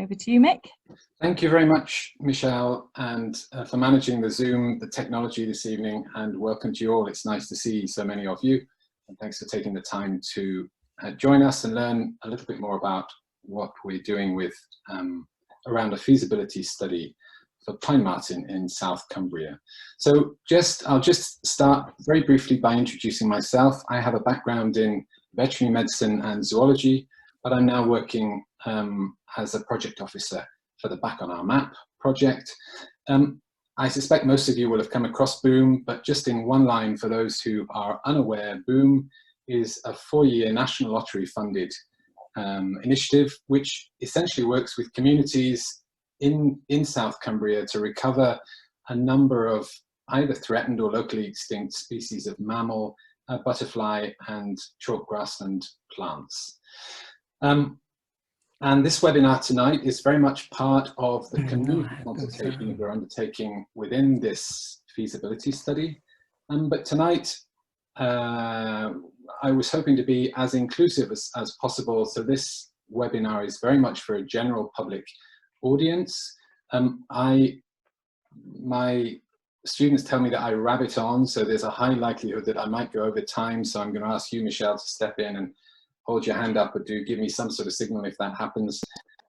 Over to you, Mick. Thank you very much, Michelle, and for managing the Zoom, the technology this evening, and welcome to you all. It's nice to see so many of you, and thanks for taking the time to join us and learn a little bit more about what we're doing with around a feasibility study for pine marten in South Cumbria. So I'll just start very briefly by introducing myself. I have a background in veterinary medicine and zoology, but I'm now working as a project officer for the Back on Our Map project. I suspect most of you will have come across BOOM, but just in one line for those who are unaware, BOOM is a 4-year national lottery funded initiative, which essentially works with communities in South Cumbria to recover a number of either threatened or locally extinct species of mammal, butterfly and chalk grassland plants. And this webinar tonight is very much part of the community consultation that we're undertaking within this feasibility study. But tonight, I was hoping to be as inclusive as possible. So this webinar is very much for a general public audience. My students tell me that I rabbit on, so there's a high likelihood that I might go over time. So I'm going to ask you, Michelle, to step in and hold your hand up, or do give me some sort of signal if that happens.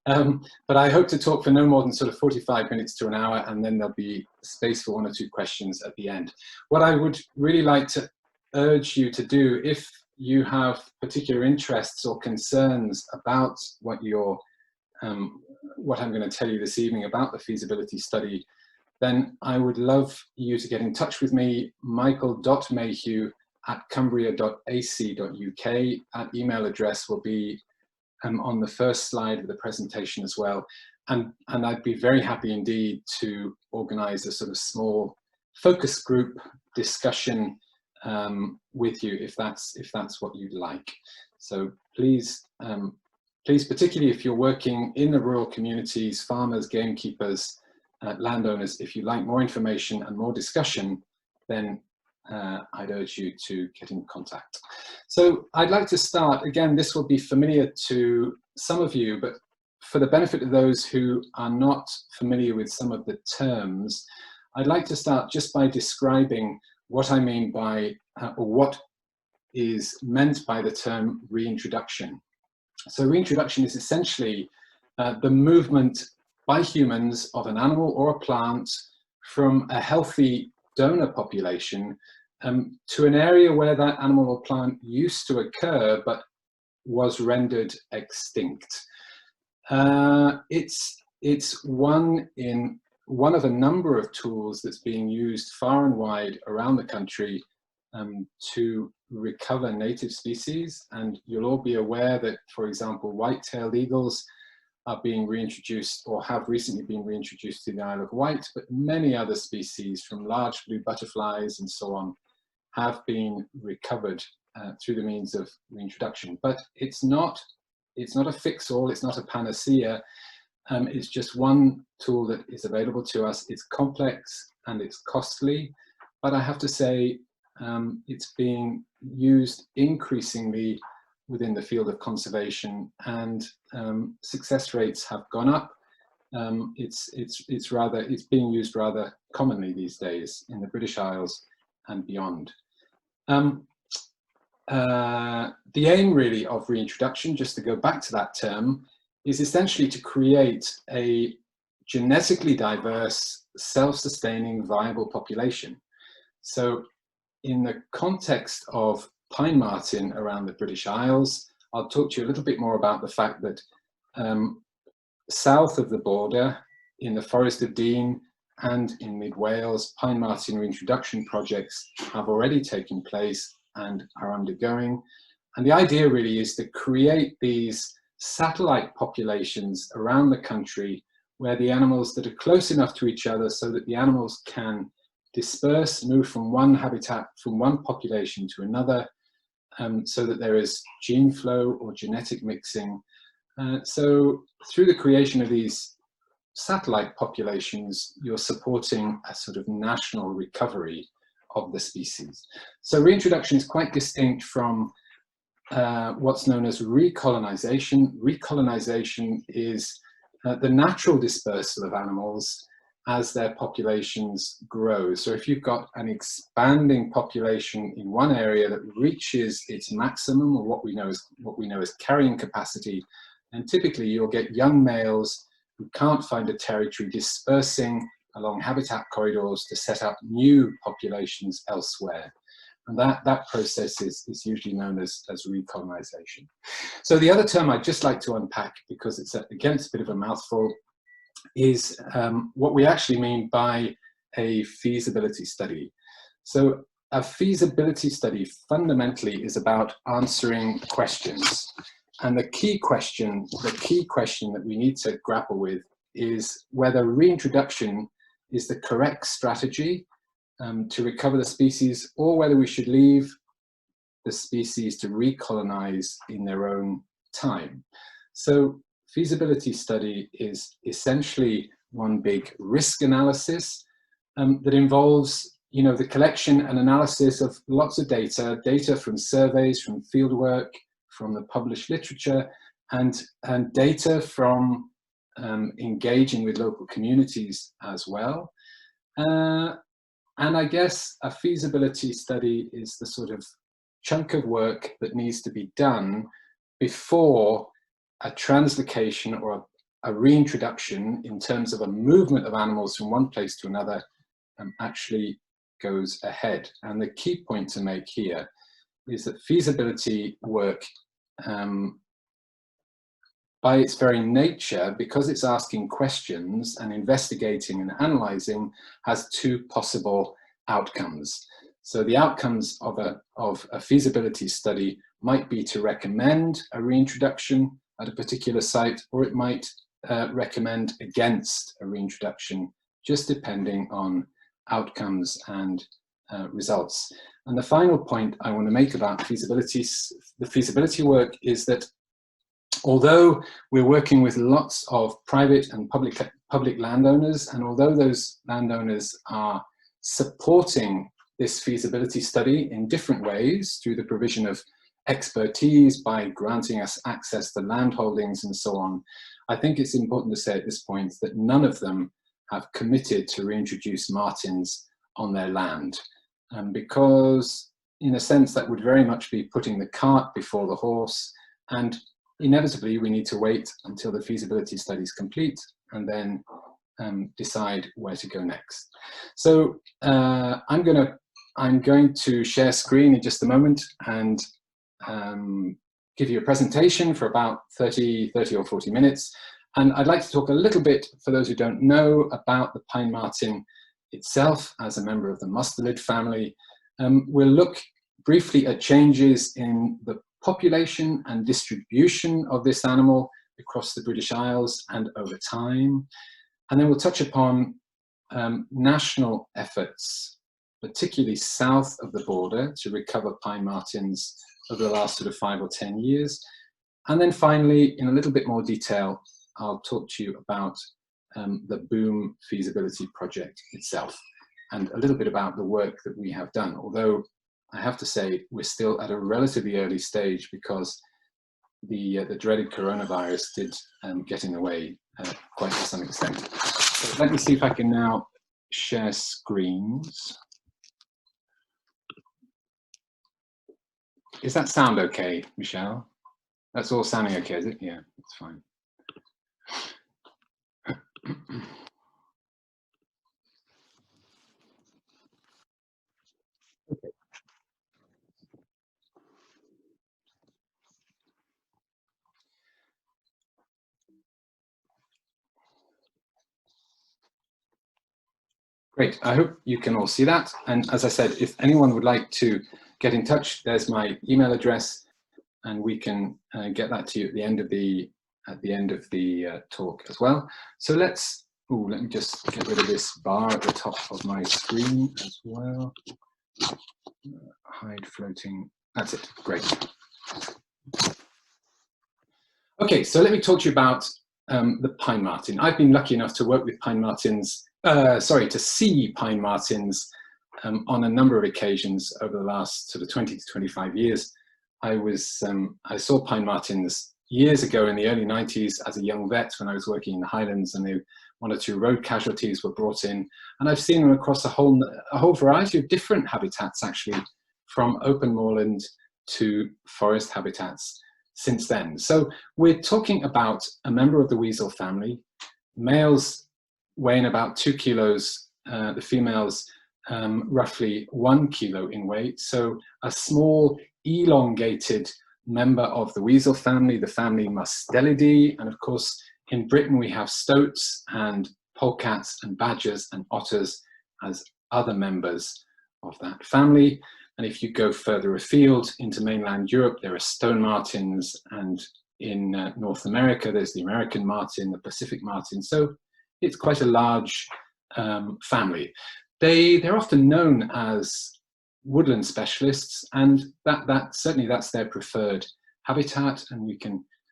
But I hope to talk for no more than sort of 45 minutes to an hour, and then there'll be space for 1 or 2 questions at the end. What I would really like to urge you to do, if you have particular interests or concerns about what I'm going to tell you this evening about the feasibility study, then I would love you to get in touch with me, michael.mayhew@cumbria.ac.uk. That email address will be on the first slide of the presentation as well. And I'd be very happy indeed to organize a sort of small focus group discussion with you if that's what you'd like. So please, particularly if you're working in the rural communities, farmers, gamekeepers, landowners, if you'd like more information and more discussion, then I'd urge you to get in contact. So I'd like to start, again, this will be familiar to some of you, but for the benefit of those who are not familiar with some of the terms, I'd like to start just by describing what I mean by, or what is meant by the term reintroduction. So reintroduction is essentially the movement by humans of an animal or a plant from a healthy donor population to an area where that animal or plant used to occur but was rendered extinct. It's one of a number of tools that's being used far and wide around the country to recover native species. And you'll all be aware that, for example, white-tailed eagles are being reintroduced or have recently been reintroduced to the Isle of Wight, but many other species from large blue butterflies and so on have been recovered through the means of reintroduction. But it's not a fix-all, it's not a panacea. It's just one tool that is available to us. It's complex and it's costly, but I have to say it's being used increasingly within the field of conservation, and success rates have gone up. It's being used rather commonly these days in the British Isles and beyond. The aim really of reintroduction, just to go back to that term, is essentially to create a genetically diverse, self-sustaining, viable population. So in the context of pine marten around the British Isles, I'll talk to you a little bit more about the fact that south of the border, in the Forest of Dean and in mid Wales, pine marten reintroduction projects have already taken place and are undergoing. And the idea really is to create these satellite populations around the country where the animals that are close enough to each other so that the animals can disperse, move from one habitat, from one population to another, so that there is gene flow or genetic mixing. So through the creation of these satellite populations, you're supporting a sort of national recovery of the species. So reintroduction is quite distinct from what's known as recolonization. Recolonization is the natural dispersal of animals as their populations grow. So if you've got an expanding population in one area that reaches its maximum, or what we know as carrying capacity, then typically you'll get young males who can't find a territory dispersing along habitat corridors to set up new populations elsewhere. And that process is usually known as recolonization. So the other term I'd just like to unpack, because it's again, it's a bit of a mouthful, is what we actually mean by a feasibility study. So a feasibility study fundamentally is about answering questions. And the key question that we need to grapple with is whether reintroduction is the correct strategy to recover the species, or whether we should leave the species to recolonize in their own time. So feasibility study is essentially one big risk analysis that involves, the collection and analysis of lots of data from surveys, from fieldwork, from the published literature, and data from engaging with local communities as well. And I guess a feasibility study is the sort of chunk of work that needs to be done before a translocation or a reintroduction in terms of a movement of animals from one place to another actually goes ahead. And the key point to make here is that feasibility work, by its very nature, because it's asking questions and investigating and analyzing, has two possible outcomes. So the outcomes of a feasibility study might be to recommend a reintroduction at a particular site, or it might recommend against a reintroduction, just depending on outcomes and results. And the final point I want to make about the feasibility work is that although we're working with lots of private and public landowners, and although those landowners are supporting this feasibility study in different ways through the provision of expertise, by granting us access to land holdings and so on, I think it's important to say at this point that none of them have committed to reintroduce martens on their land, because in a sense that would very much be putting the cart before the horse, and inevitably we need to wait until the feasibility study is complete and then decide where to go next. So I'm going to share screen in just a moment and give you a presentation for about 30 or 40 minutes. And I'd like to talk a little bit, for those who don't know, about the pine marten itself as a member of the mustelid family. We'll look briefly at changes in the population and distribution of this animal across the British Isles and over time. And then we'll touch upon national efforts, particularly south of the border, to recover pine martens over the last sort of 5 or 10 years. And then finally, in a little bit more detail, I'll talk to you about the Boom feasibility project itself, and a little bit about the work that we have done. Although I have to say we're still at a relatively early stage, because the dreaded coronavirus did get in the way quite to some extent. So let me see if I can now share screens. Is that sound okay, Michelle? That's all sounding okay, is it? Yeah, it's fine. Okay. Great, I hope you can all see that. And as I said, if anyone would like to get in touch, there's my email address, and we can get that to you at the end of the talk as well. So let me just get rid of this bar at the top of my screen as well. Hide floating, that's it, great. Okay, so let me talk to you about the pine marten. I've been lucky enough to work with pine martens, to see pine martens on a number of occasions over the last sort of 20 to 25 years. I saw pine martens years ago in the early 90s as a young vet when I was working in the Highlands, and 1 or 2 road casualties were brought in. And I've seen them across a whole variety of different habitats, actually, from open moorland to forest habitats since then. So we're talking about a member of the weasel family, males weighing about 2 kilos, the females roughly 1 kilo in weight. So a small elongated member of the weasel family, the family Mustelidae. And of course, in Britain, we have stoats and polecats and badgers and otters as other members of that family. And if you go further afield into mainland Europe, there are stone martens, and in North America, there's the American marten, the Pacific marten. So it's quite a large family. They're often known as woodland specialists, and certainly that's their preferred habitat, and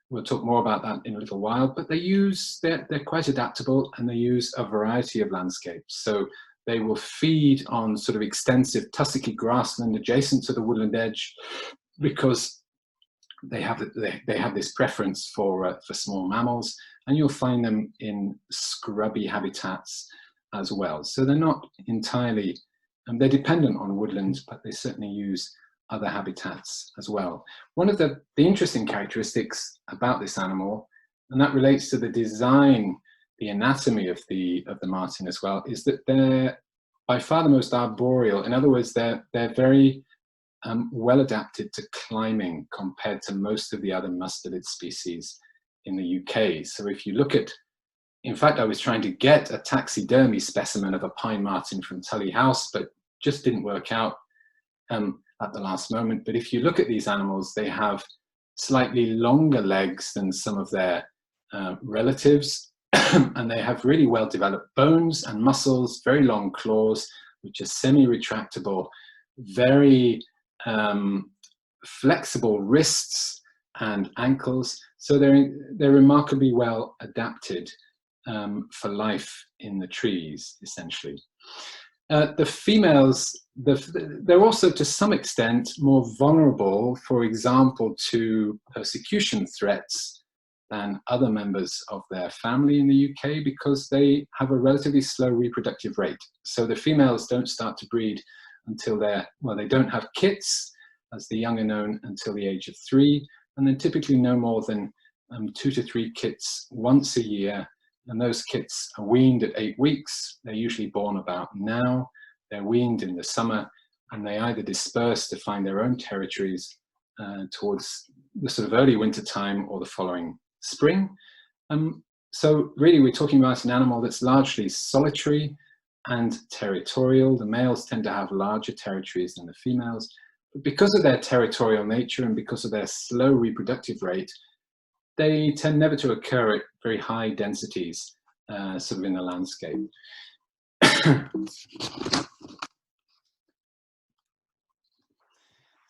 we'll talk more about that in a little while. But they're quite adaptable, and they use a variety of landscapes. So they will feed on sort of extensive tussocky grassland adjacent to the woodland edge, because they have this preference for small mammals, and you'll find them in scrubby habitats as well. So they're not entirely, they're dependent on woodlands, but they certainly use other habitats as well. One of the interesting characteristics about this animal, and that relates to the design, the anatomy of the marten as well, is that they're by far the most arboreal. In other words, they're very well adapted to climbing compared to most of the other mustelid species in the UK. So if you look at, in fact, I was trying to get a taxidermy specimen of a pine marten from Tully House, but just didn't work out at the last moment. But if you look at these animals, they have slightly longer legs than some of their relatives, and they have really well-developed bones and muscles, very long claws, which are semi-retractable, very flexible wrists and ankles. So they're remarkably well adapted for life in the trees, essentially. The females, they're also to some extent more vulnerable, for example, to persecution threats than other members of their family in the UK, because they have a relatively slow reproductive rate. So the females don't start to breed until they don't have kits, as the young are known, until the age of 3, and then typically no more than 2 to 3 kits once a year. And those kits are weaned at 8 weeks. They're usually born about now. They're weaned in the summer, and they either disperse to find their own territories towards the sort of early winter time or the following spring. So really we're talking about an animal that's largely solitary and territorial. The males tend to have larger territories than the females. But because of their territorial nature and because of their slow reproductive rate, they tend never to occur at very high densities, sort of in the landscape.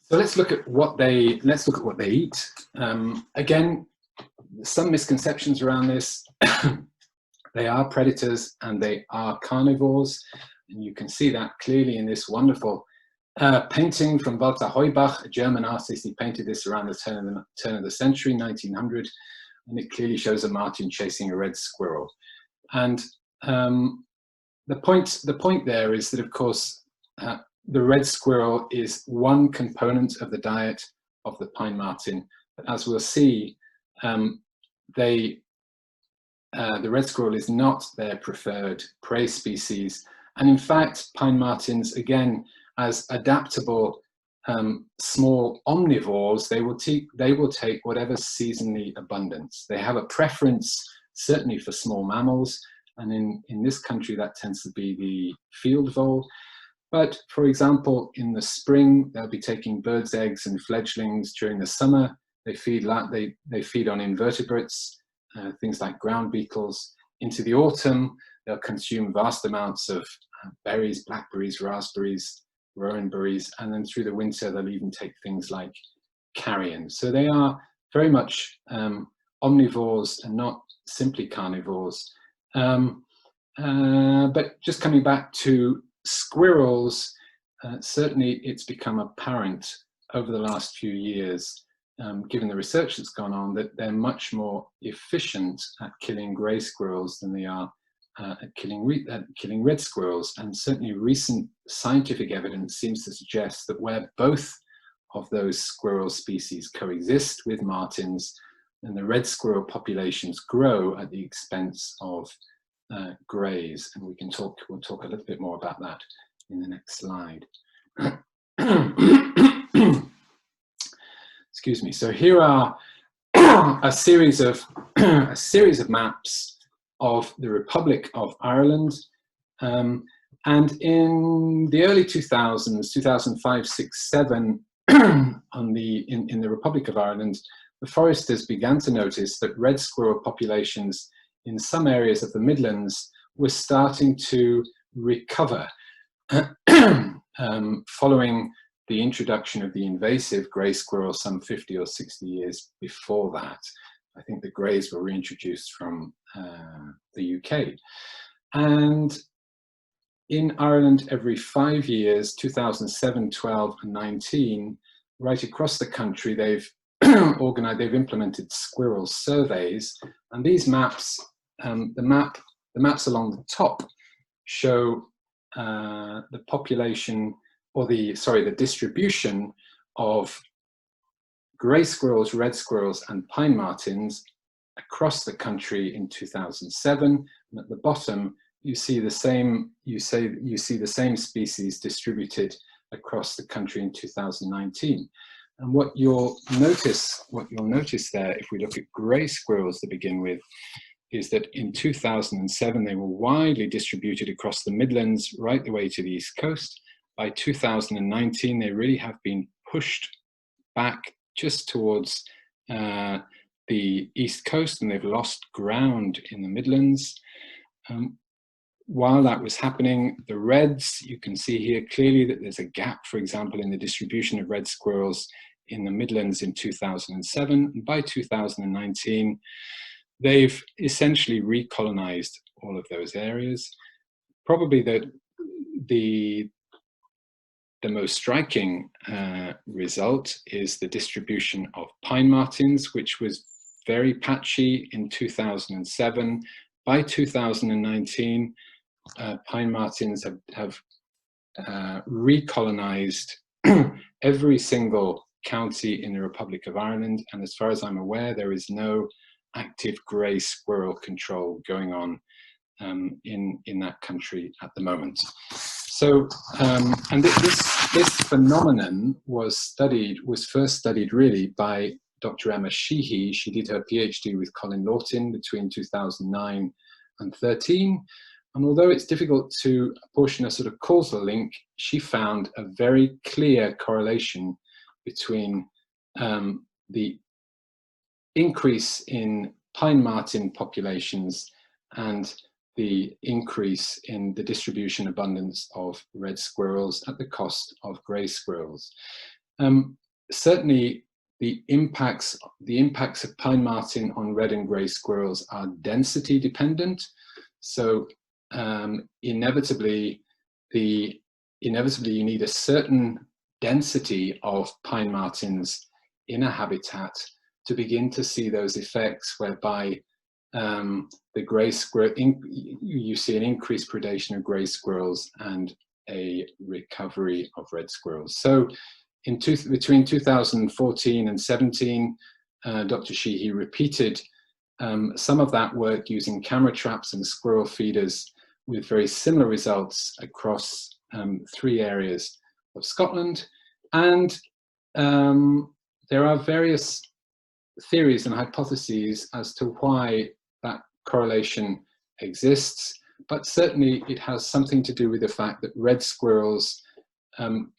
So let's look at what they eat. Again, some misconceptions around this. They are predators and they are carnivores, and you can see that clearly in this wonderful painting from Walter Heubach, a German artist. He painted this around the turn of the century, 1900, and it clearly shows a marten chasing a red squirrel. And the point there is that, of course, the red squirrel is one component of the diet of the pine marten. But as we'll see, the red squirrel is not their preferred prey species. And in fact, pine martens, again, as adaptable small omnivores, they will take whatever's seasonally abundant. They have a preference, certainly, for small mammals, and in this country that tends to be the field vole. But for example, in the spring, they'll be taking birds' eggs and fledglings. During the summer, they feed on invertebrates, things like ground beetles. Into the autumn, they'll consume vast amounts of berries, blackberries, raspberries, rowan berries, and then through the winter, they'll even take things like carrion. So they are very much omnivores and not simply carnivores. But just coming back to squirrels, certainly it's become apparent over the last few years given the research that's gone on, that they're much more efficient at killing grey squirrels than they are at killing red squirrels. And certainly recent scientific evidence seems to suggest that where both of those squirrel species coexist with martens, and the red squirrel populations grow at the expense of greys. And we'll talk a little bit more about that in the next slide. Excuse me. So here are a series of maps of the Republic of Ireland, and in the early 2000s, 2005, 6, 7, in the Republic of Ireland, the foresters began to notice that red squirrel populations in some areas of the Midlands were starting to recover following the introduction of the invasive grey squirrel some 50 or 60 years before that. I think the greys were reintroduced from the UK. And in Ireland, every 5 years, 2007, 12, and 19, right across the country, they've implemented squirrel surveys. And these maps, the maps along the top show the population, or the distribution of grey squirrels, red squirrels, and pine martens across the country in 2007. And at the bottom, you see the same species distributed across the country in 2019. And what you'll notice there, if we look at grey squirrels to begin with, is that in 2007 they were widely distributed across the Midlands right the way to the East Coast. By 2019, they really have been pushed back just towards the East Coast, and they've lost ground in the Midlands. While that was happening, the reds, you can see here clearly that there's a gap, for example, in the distribution of red squirrels in the Midlands in 2007. And by 2019, they've essentially recolonized all of those areas. Probably the most striking result is the distribution of pine martens, which was very patchy in 2007. By 2019, pine martens have recolonized every single county in the Republic of Ireland, and as far as I'm aware, there is no active grey squirrel control going on in that country at the moment. So, and this phenomenon was first studied really by Dr. Emma Sheehy. She did her PhD with Colin Lawton between 2009 and 13. And although it's difficult to apportion a sort of causal link, she found a very clear correlation between the increase in pine marten populations and the increase in the distribution abundance of red squirrels at the cost of grey squirrels. Certainly, the impacts of pine marten on red and grey squirrels are density dependent. So inevitably you need a certain density of pine martens in a habitat to begin to see those effects whereby the grey squirrel, you see an increased predation of grey squirrels and a recovery of red squirrels. So between 2014 and 17, Dr. Sheehy repeated some of that work using camera traps and squirrel feeders with very similar results across 3 areas of Scotland. And there are various theories and hypotheses as to why that correlation exists, but certainly it has something to do with the fact that red squirrels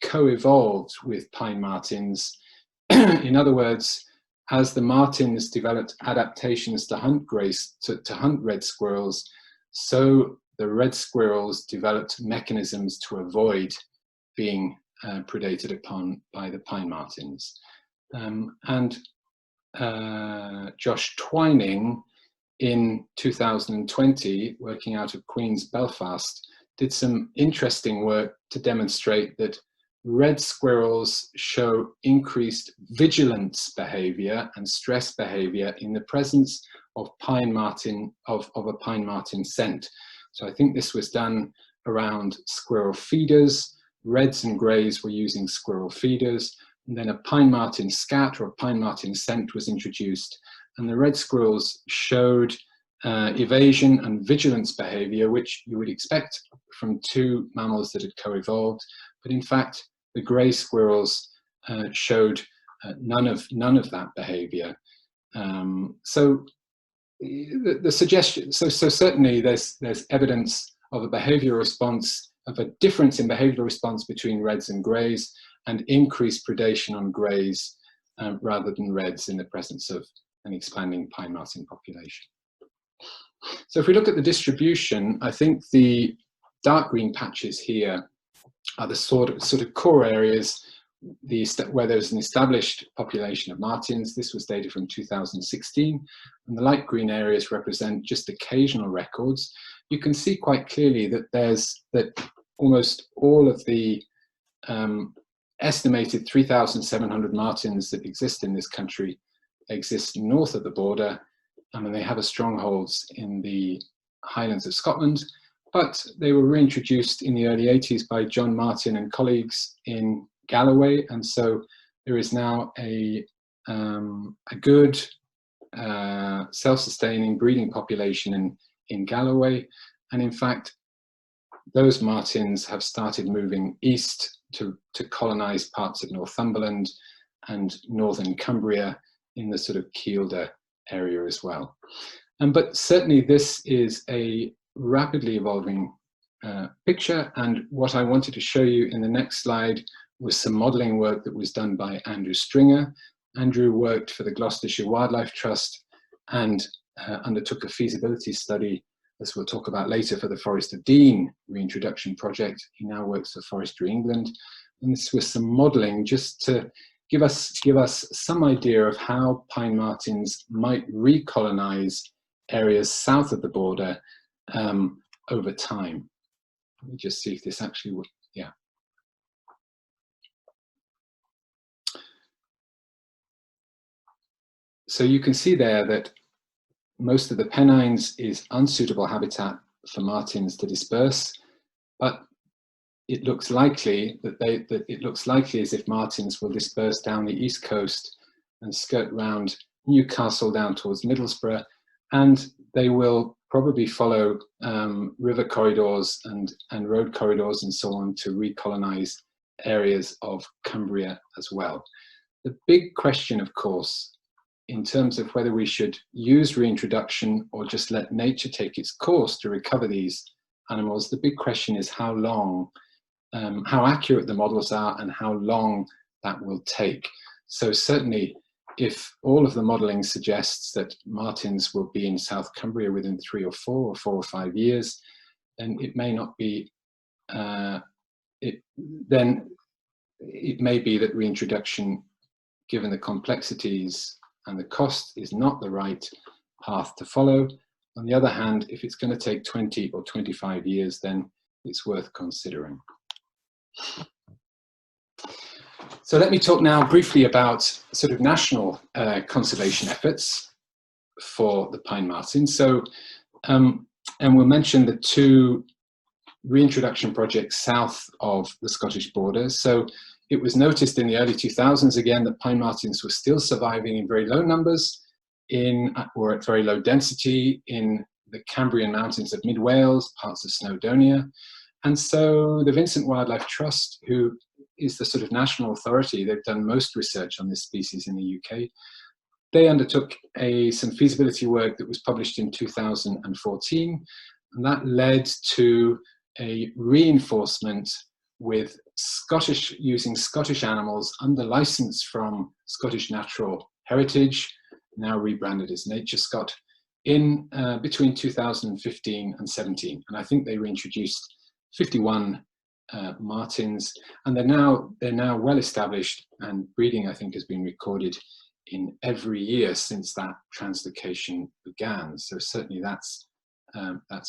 co-evolved with pine martens. In other words, as the martens developed adaptations to hunt red squirrels, so the red squirrels developed mechanisms to avoid being predated upon by the pine martens. Josh Twining in 2020, working out of Queen's Belfast, did some interesting work to demonstrate that red squirrels show increased vigilance behavior and stress behavior in the presence of a pine marten scent. So I think this was done around squirrel feeders. Reds and greys were using squirrel feeders, and then a pine marten scat or a pine marten scent was introduced, and the red squirrels showed evasion and vigilance behavior, which you would expect from two mammals that had co-evolved, but in fact the grey squirrels showed none of that behavior. So the suggestion, so certainly there's evidence of a behavioural response, of a difference in behavioural response between reds and greys, and increased predation on greys rather than reds in the presence of an expanding pine marten population. So if we look at the distribution, I think the dark green patches here are the sort of core areas where there's an established population of martens. This was data from 2016, and the light green areas represent just occasional records. You can see quite clearly that almost all of the estimated 3,700 martens that exist in this country exist north of the border, and they have strongholds in the Highlands of Scotland, but they were reintroduced in the early 80s by John Marten and colleagues in Galloway, and so there is now a good self-sustaining breeding population in Galloway, and in fact those martens have started moving east to colonize parts of Northumberland and northern Cumbria in the sort of Kielder area as well. But certainly this is a rapidly evolving picture, and what I wanted to show you in the next slide was some modelling work that was done by Andrew Stringer. Andrew worked for the Gloucestershire Wildlife Trust and undertook a feasibility study, as we'll talk about later, for the Forest of Dean reintroduction project. He now works for Forestry England, and this was some modelling just to give us some idea of how pine martens might recolonize areas south of the border over time. Let me just see if this actually would, yeah. So you can see there that most of the Pennines is unsuitable habitat for martens to disperse, but it looks likely as if martens will disperse down the east coast and skirt round Newcastle down towards Middlesbrough, and they will probably follow river corridors and road corridors and so on to recolonize areas of Cumbria as well. The big question, of course, in terms of whether we should use reintroduction or just let nature take its course to recover these animals, the big question is how long, how accurate the models are and how long that will take. So certainly if all of the modelling suggests that martens will be in South Cumbria within 3 or 4 or 5 years, then it may not be, then it may be that reintroduction, given the complexities and the cost, is not the right path to follow. On the other hand, if it's going to take 20 or 25 years, then it's worth considering. So let me talk now briefly about sort of national conservation efforts for the pine marten. So, and we'll mention the 2 reintroduction projects south of the Scottish border. So it was noticed in the early 2000s again that pine martens were still surviving in very low numbers or at very low density in the Cambrian mountains of Mid Wales, parts of Snowdonia. And so the Vincent Wildlife Trust, who is the sort of national authority, they've done most research on this species in the UK. They undertook some feasibility work that was published in 2014, and that led to a reinforcement with using Scottish animals under license from Scottish Natural Heritage, now rebranded as Nature Scot, in between 2015 and 17. And I think they reintroduced 51 martens, and they're now well established, and breeding, I think, has been recorded in every year since that translocation began. So certainly that's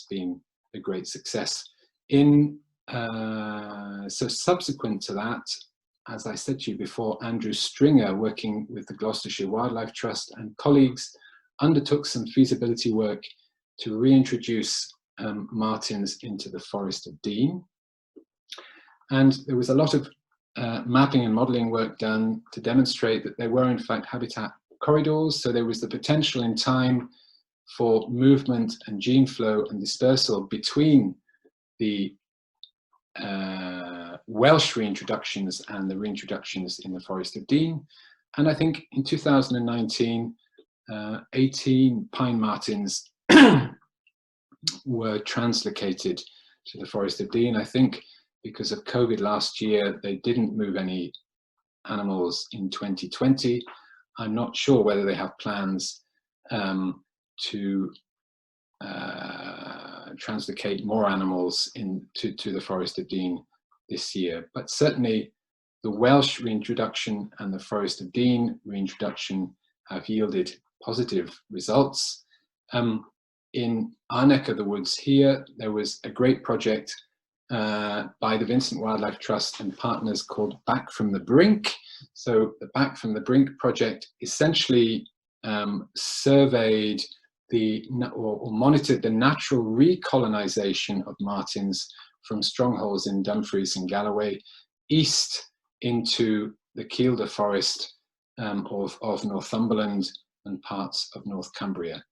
been a great success. In So subsequent to that, as I said to you before, Andrew Stringer, working with the Gloucestershire Wildlife Trust and colleagues, undertook some feasibility work to reintroduce martens into the Forest of Dean. And there was a lot of mapping and modelling work done to demonstrate that there were in fact habitat corridors. So there was the potential in time for movement and gene flow and dispersal between the Welsh reintroductions and the reintroductions in the Forest of Dean. And I think in 2019, 18 pine martens were translocated to the Forest of Dean. I think because of COVID last year, they didn't move any animals in 2020. I'm not sure whether they have plans to translocate more animals to the Forest of Dean this year. But certainly the Welsh reintroduction and the Forest of Dean reintroduction have yielded positive results. In our neck of the woods here, there was a great project by the Vincent Wildlife Trust and partners called Back from the Brink. So the Back from the Brink project essentially surveyed or monitored the natural recolonization of martens from strongholds in Dumfries and Galloway east into the Kielder Forest of Northumberland and parts of North Cumbria.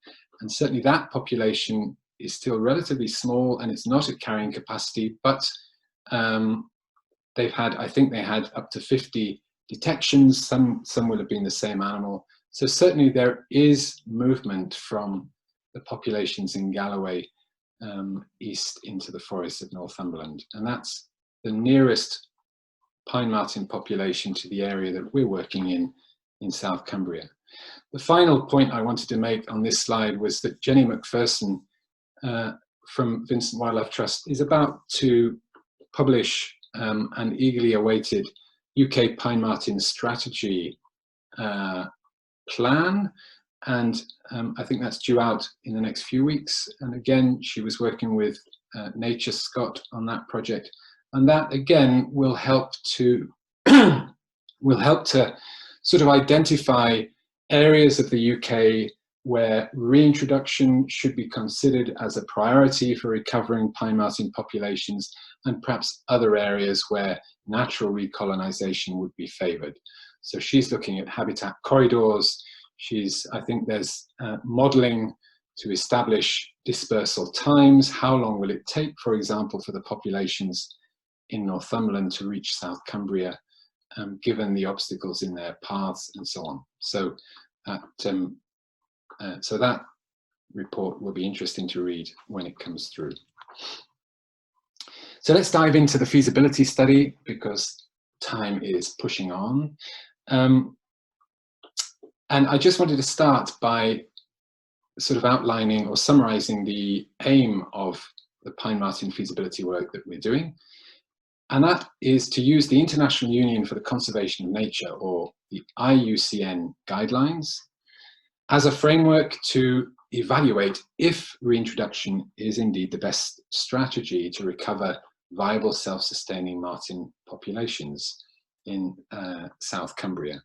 And certainly that population is still relatively small and it's not at carrying capacity, but they've had, I think they had up to 50 detections. Some will have been the same animal. So certainly there is movement from the populations in Galloway east into the forests of Northumberland. And that's the nearest pine marten population to the area that we're working in South Cumbria. The final point I wanted to make on this slide was that Jenny McPherson from Vincent Wildlife Trust is about to publish an eagerly awaited UK pine marten strategy plan, and I think that's due out in the next few weeks. And again, she was working with Nature Scott on that project, and that again will help to sort of identify areas of the UK where reintroduction should be considered as a priority for recovering pine marten populations, and perhaps other areas where natural recolonization would be favored. So she's looking at habitat corridors. I think there's modeling to establish dispersal times. How long will it take, for example, for the populations in Northumberland to reach South Cumbria, given the obstacles in their paths and so on. So that report will be interesting to read when it comes through. So let's dive into the feasibility study because time is pushing on. And I just wanted to start by sort of outlining or summarizing the aim of the pine marten feasibility work that we're doing. And that is to use the International Union for the Conservation of Nature, or the IUCN guidelines, as a framework to evaluate if reintroduction is indeed the best strategy to recover viable self-sustaining marten populations in South Cumbria.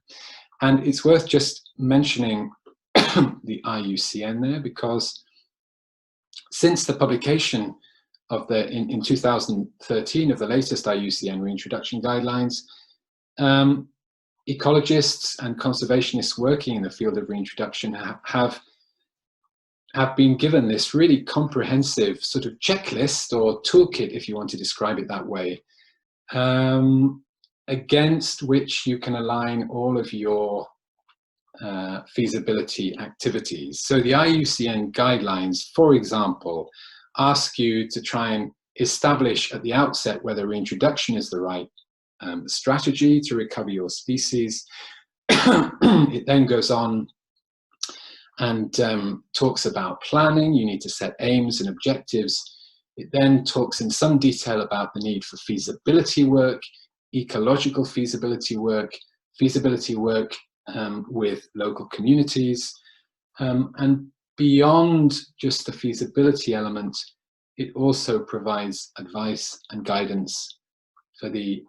And it's worth just mentioning the IUCN there, because since the publication of in 2013 of the latest IUCN reintroduction guidelines, ecologists and conservationists working in the field of reintroduction have been given this really comprehensive sort of checklist or toolkit, if you want to describe it that way, against which you can align all of your feasibility activities. So the IUCN guidelines, for example, ask you to try and establish at the outset whether reintroduction is the right strategy to recover your species. It then goes on and talks about planning. You need to set aims and objectives. It then talks in some detail about the need for feasibility work, ecological feasibility work with local communities, and beyond just the feasibility element, it also provides advice and guidance for the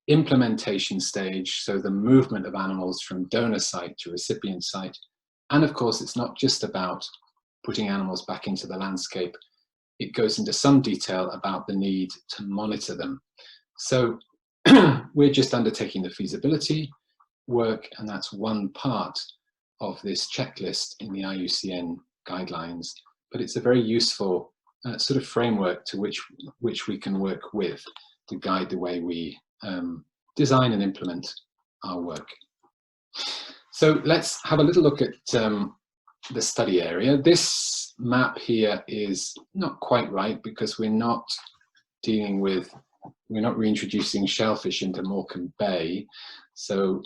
implementation stage, so the movement of animals from donor site to recipient site. And of course, it's not just about putting animals back into the landscape. It goes into some detail about the need to monitor them. So we're just undertaking the feasibility work, and that's one part of this checklist in the IUCN guidelines, but it's a very useful sort of framework to which we can work with to guide the way we design and implement our work. So let's have a little look at the study area. This map here is not quite right because we're not reintroducing shellfish into Morecambe Bay. So,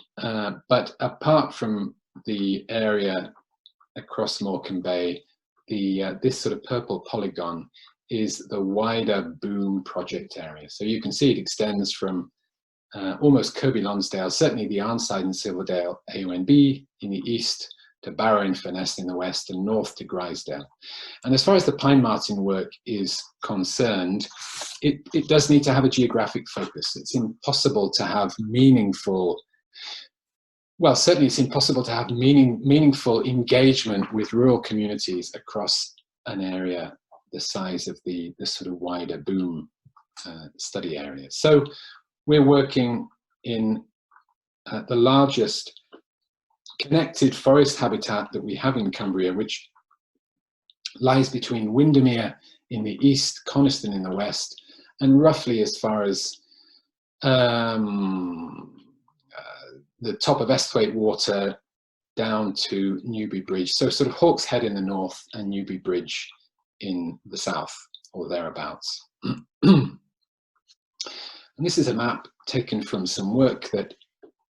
but apart from the area across Morecambe Bay, this sort of purple polygon is the wider boom project area. So you can see it extends from almost Kirby Lonsdale, certainly the Arnside and Silverdale AONB in the east, to Barrow in Furness in the west, and north to Grisdale. And as far as the pine marten work is concerned, it does need to have a geographic focus. It's impossible to have meaningful, well, certainly it's impossible to have meaningful engagement with rural communities across an area the size of the sort of wider boom study area. So we're working in the largest connected forest habitat that we have in Cumbria, which lies between Windermere in the east, Coniston in the west, and roughly as far as the top of Esthwaite Water down to Newby Bridge. So sort of Hawks Head in the north and Newby Bridge in the south, or thereabouts. And this is a map taken from some work that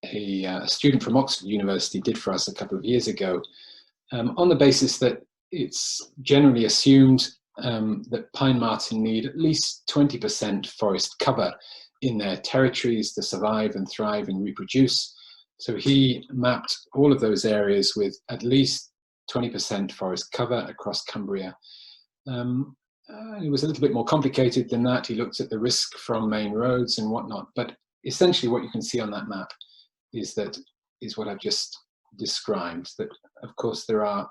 a student from Oxford University did for us a couple of years ago, on the basis that it's generally assumed that pine marten need at least 20% forest cover in their territories to survive and thrive and reproduce. So he mapped all of those areas with at least 20% forest cover across Cumbria. It was a little bit more complicated than that. He looked at the risk from main roads and whatnot, but essentially what you can see on that map is what I've just described, that of course there are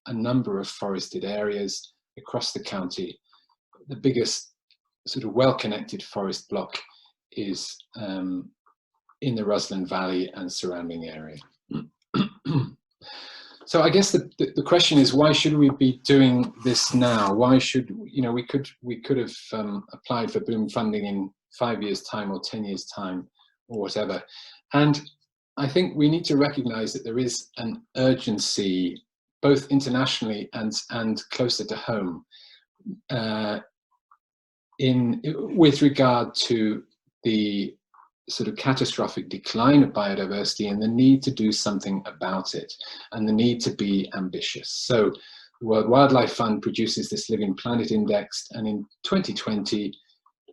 a number of forested areas across the county. The biggest sort of well-connected forest block is in the Rusland Valley and surrounding area. So I guess the question is, why should we be doing this now? Why should, we could have applied for boom funding in 5 years' time or 10 years' time or whatever. And I think we need to recognize that there is an urgency, both internationally and closer to home, with regard to the sort of catastrophic decline of biodiversity and the need to do something about it, and the need to be ambitious. So the World Wildlife Fund produces this Living Planet Index, and in 2020,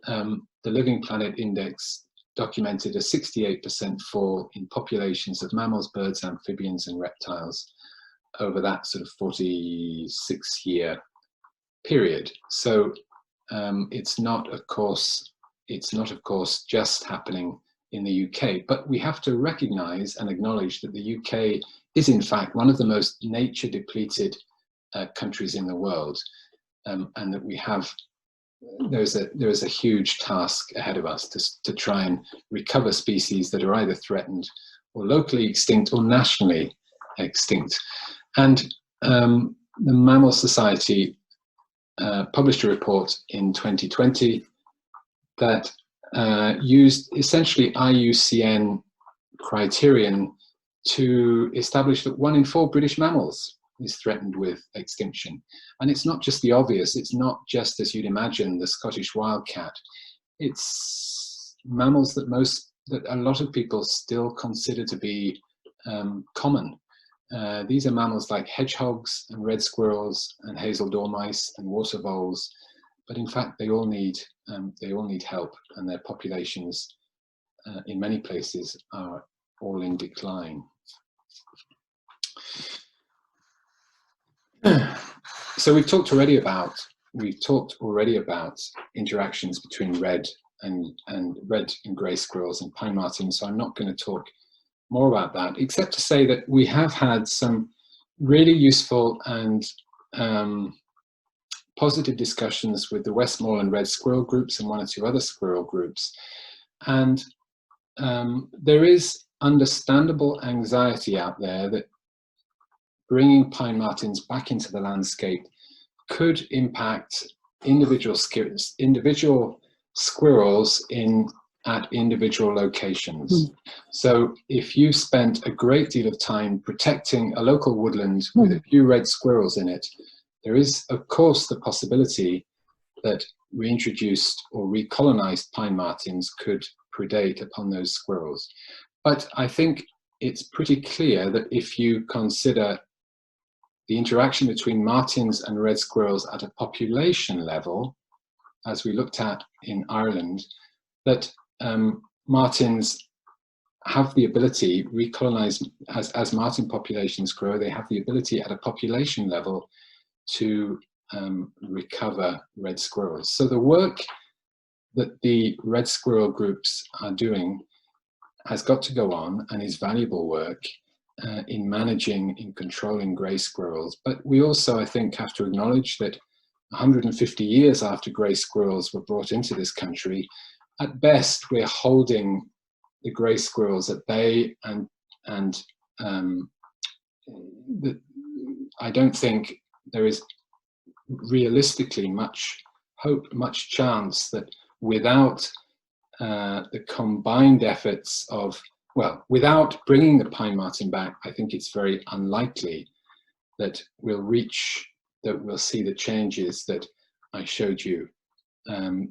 the Living Planet Index documented a 68% fall in populations of mammals, birds, amphibians, and reptiles over that sort of 46-year period. So it's not, of course, just happening in the UK, but we have to recognise and acknowledge that the UK is in fact one of the most nature depleted countries in the world, and that there is a huge task ahead of us to try and recover species that are either threatened or locally extinct or nationally extinct. And the Mammal Society published a report in 2020 that used essentially IUCN criterion to establish that 1 in 4 British mammals is threatened with extinction. And it's not just the obvious, it's not just, as you'd imagine, the Scottish wildcat. It's mammals that a lot of people still consider to be common. These are mammals like hedgehogs and red squirrels and hazel dormice and water voles, but in fact they all need help, and their populations in many places are all in decline. So we've talked already about we've talked already about interactions between red and grey squirrels and pine martens, so I'm not going to talk more about that, except to say that we have had some really useful and positive discussions with the Westmoreland red squirrel groups and one or two other squirrel groups. And there is understandable anxiety out there that bringing pine martens back into the landscape could impact individual squirrels at individual locations. So if you spent a great deal of time protecting a local woodland with a few red squirrels in it, there is, of course, the possibility that reintroduced or recolonized pine martens could predate upon those squirrels. But I think it's pretty clear that if you consider the interaction between martens and red squirrels at a population level, as we looked at in Ireland, that martens have the ability, recolonize, as marten populations grow, they have the ability at a population level to recover red squirrels. So the work that the red squirrel groups are doing has got to go on and is valuable work in managing, in controlling grey squirrels. But we also, I think, have to acknowledge that 150 years after grey squirrels were brought into this country, at best we're holding the grey squirrels at bay, and I don't think there is realistically much hope, much chance that without the combined efforts of, well, without bringing the pine marten back, I think it's very unlikely that we'll see the changes that I showed you,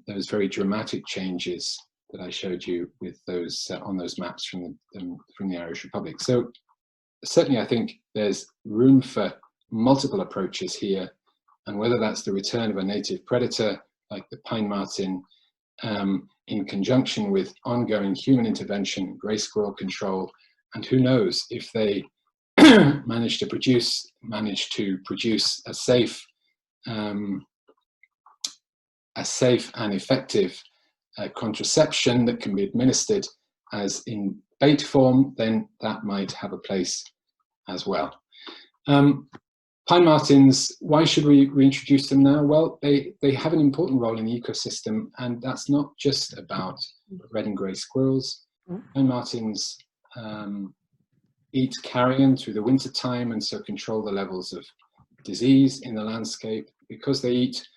those very dramatic changes that I showed you with those on those maps from the Irish Republic. So certainly I think there's room for multiple approaches here, and whether that's the return of a native predator like the pine marten in conjunction with ongoing human intervention, grey squirrel control, and who knows if they manage to produce a safe and effective contraception that can be administered as in bait form, then that might have a place as well. Pine martens, why should we reintroduce them now? Well, they have an important role in the ecosystem, and that's not just about red and grey squirrels. Pine martens eat carrion through the winter time, and so control the levels of disease in the landscape. Because they eat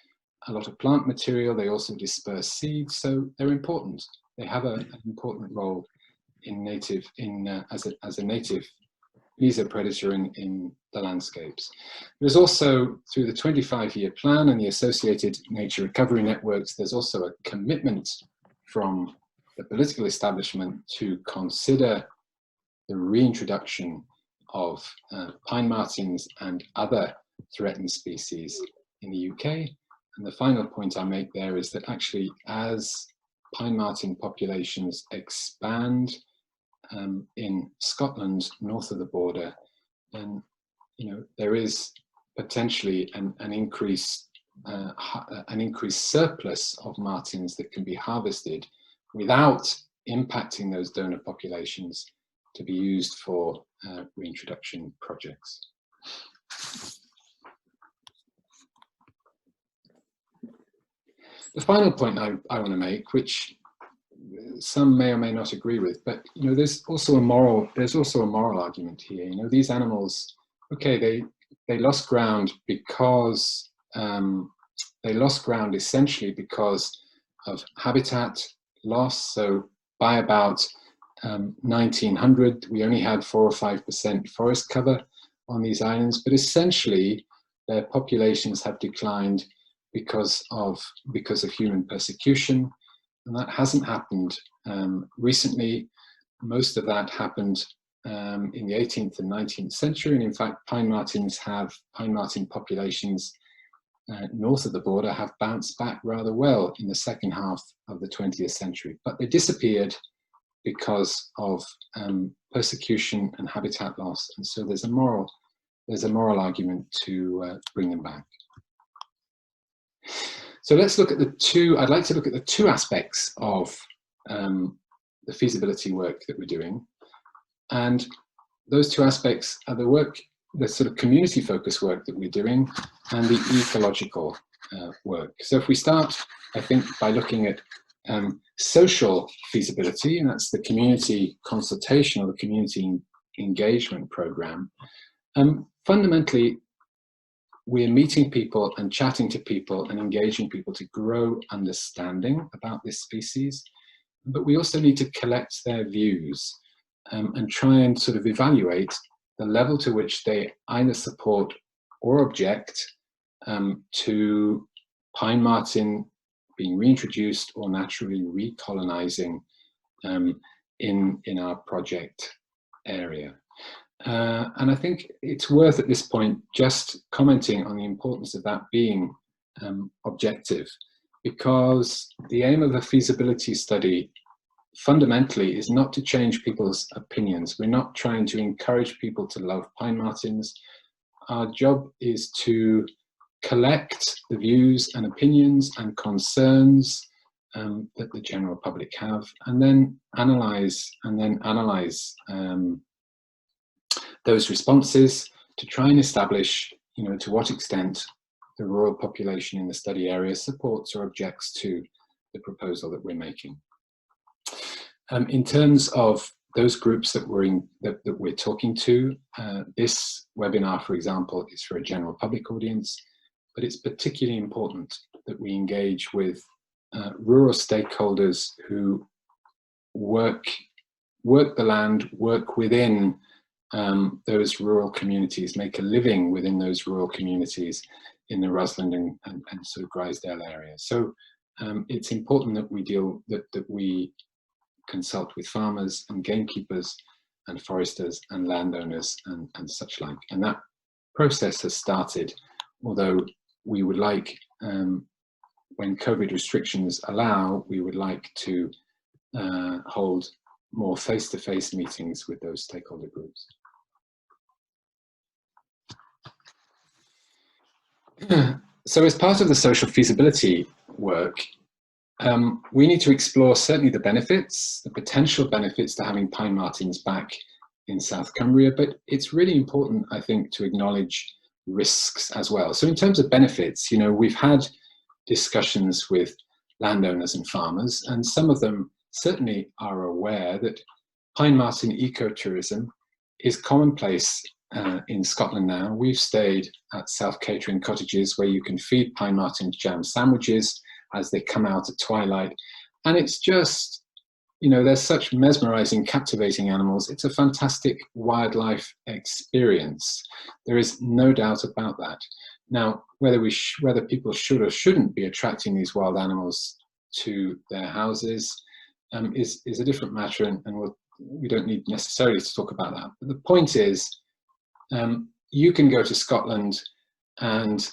a lot of plant material, they also disperse seeds, so they're important. They have an important role in as a native mesopredator in the landscapes. There's also, through the 25-year plan and the associated nature recovery networks, there's also a commitment from the political establishment to consider the reintroduction of pine martens and other threatened species in the UK. And the final point I make there is that actually, as pine marten populations expand in Scotland, north of the border, then there is potentially an increased surplus of martens that can be harvested without impacting those donor populations to be used for reintroduction projects. The final point I want to make, which some may or may not agree with, but there's also a moral argument here. These animals, okay, they lost ground because essentially because of habitat loss. So by about 1900, we only had 4 or 5% forest cover on these islands, but essentially their populations have declined because of human persecution, and that hasn't happened recently. Most of that happened in the 18th and 19th century, and in fact pine marten populations north of the border have bounced back rather well in the second half of the 20th century, but they disappeared because of persecution and habitat loss, and so there's a moral argument to bring them back. So let's look at the two, I'd like to look at the two aspects of the feasibility work that we're doing. And those two aspects are the work, the sort of community focused work that we're doing, and the ecological work. So if we start, I think, by looking at social feasibility, and that's the community consultation or the community engagement program. Fundamentally, we're meeting people and chatting to people and engaging people to grow understanding about this species, but we also need to collect their views and try and sort of evaluate the level to which they either support or object to pine marten being reintroduced or naturally recolonizing in our project area. And I think it's worth at this point just commenting on the importance of that being objective, because the aim of a feasibility study fundamentally is not to change people's opinions. We're not trying to encourage people to love pine martens. Our job is to collect the views and opinions and concerns that the general public have, and then analyze those responses to try and establish, to what extent the rural population in the study area supports or objects to the proposal that we're making. In terms of those groups that we're talking to, this webinar, for example, is for a general public audience, but it's particularly important that we engage with rural stakeholders who work the land, work within those rural communities, make a living within those rural communities in the Rusland and sort of Grisdale area. So it's important that we consult with farmers and gamekeepers and foresters and landowners and such like. And that process has started, although we would like, when COVID restrictions allow, we would like to hold more face-to-face meetings with those stakeholder groups. So as part of the social feasibility work, we need to explore certainly the benefits, the potential benefits to having pine martens back in South Cumbria, but it's really important, I think, to acknowledge risks as well. So in terms of benefits, we've had discussions with landowners and farmers, and some of them certainly are aware that pine marten ecotourism is commonplace in Scotland now. We've stayed at South Catering cottages where you can feed pine marten jam sandwiches as they come out at twilight. And it's just, they're such mesmerizing, captivating animals. It's a fantastic wildlife experience. There is no doubt about that. Now, whether people should or shouldn't be attracting these wild animals to their houses is a different matter, and we don't need necessarily to talk about that. But the point is, you can go to Scotland and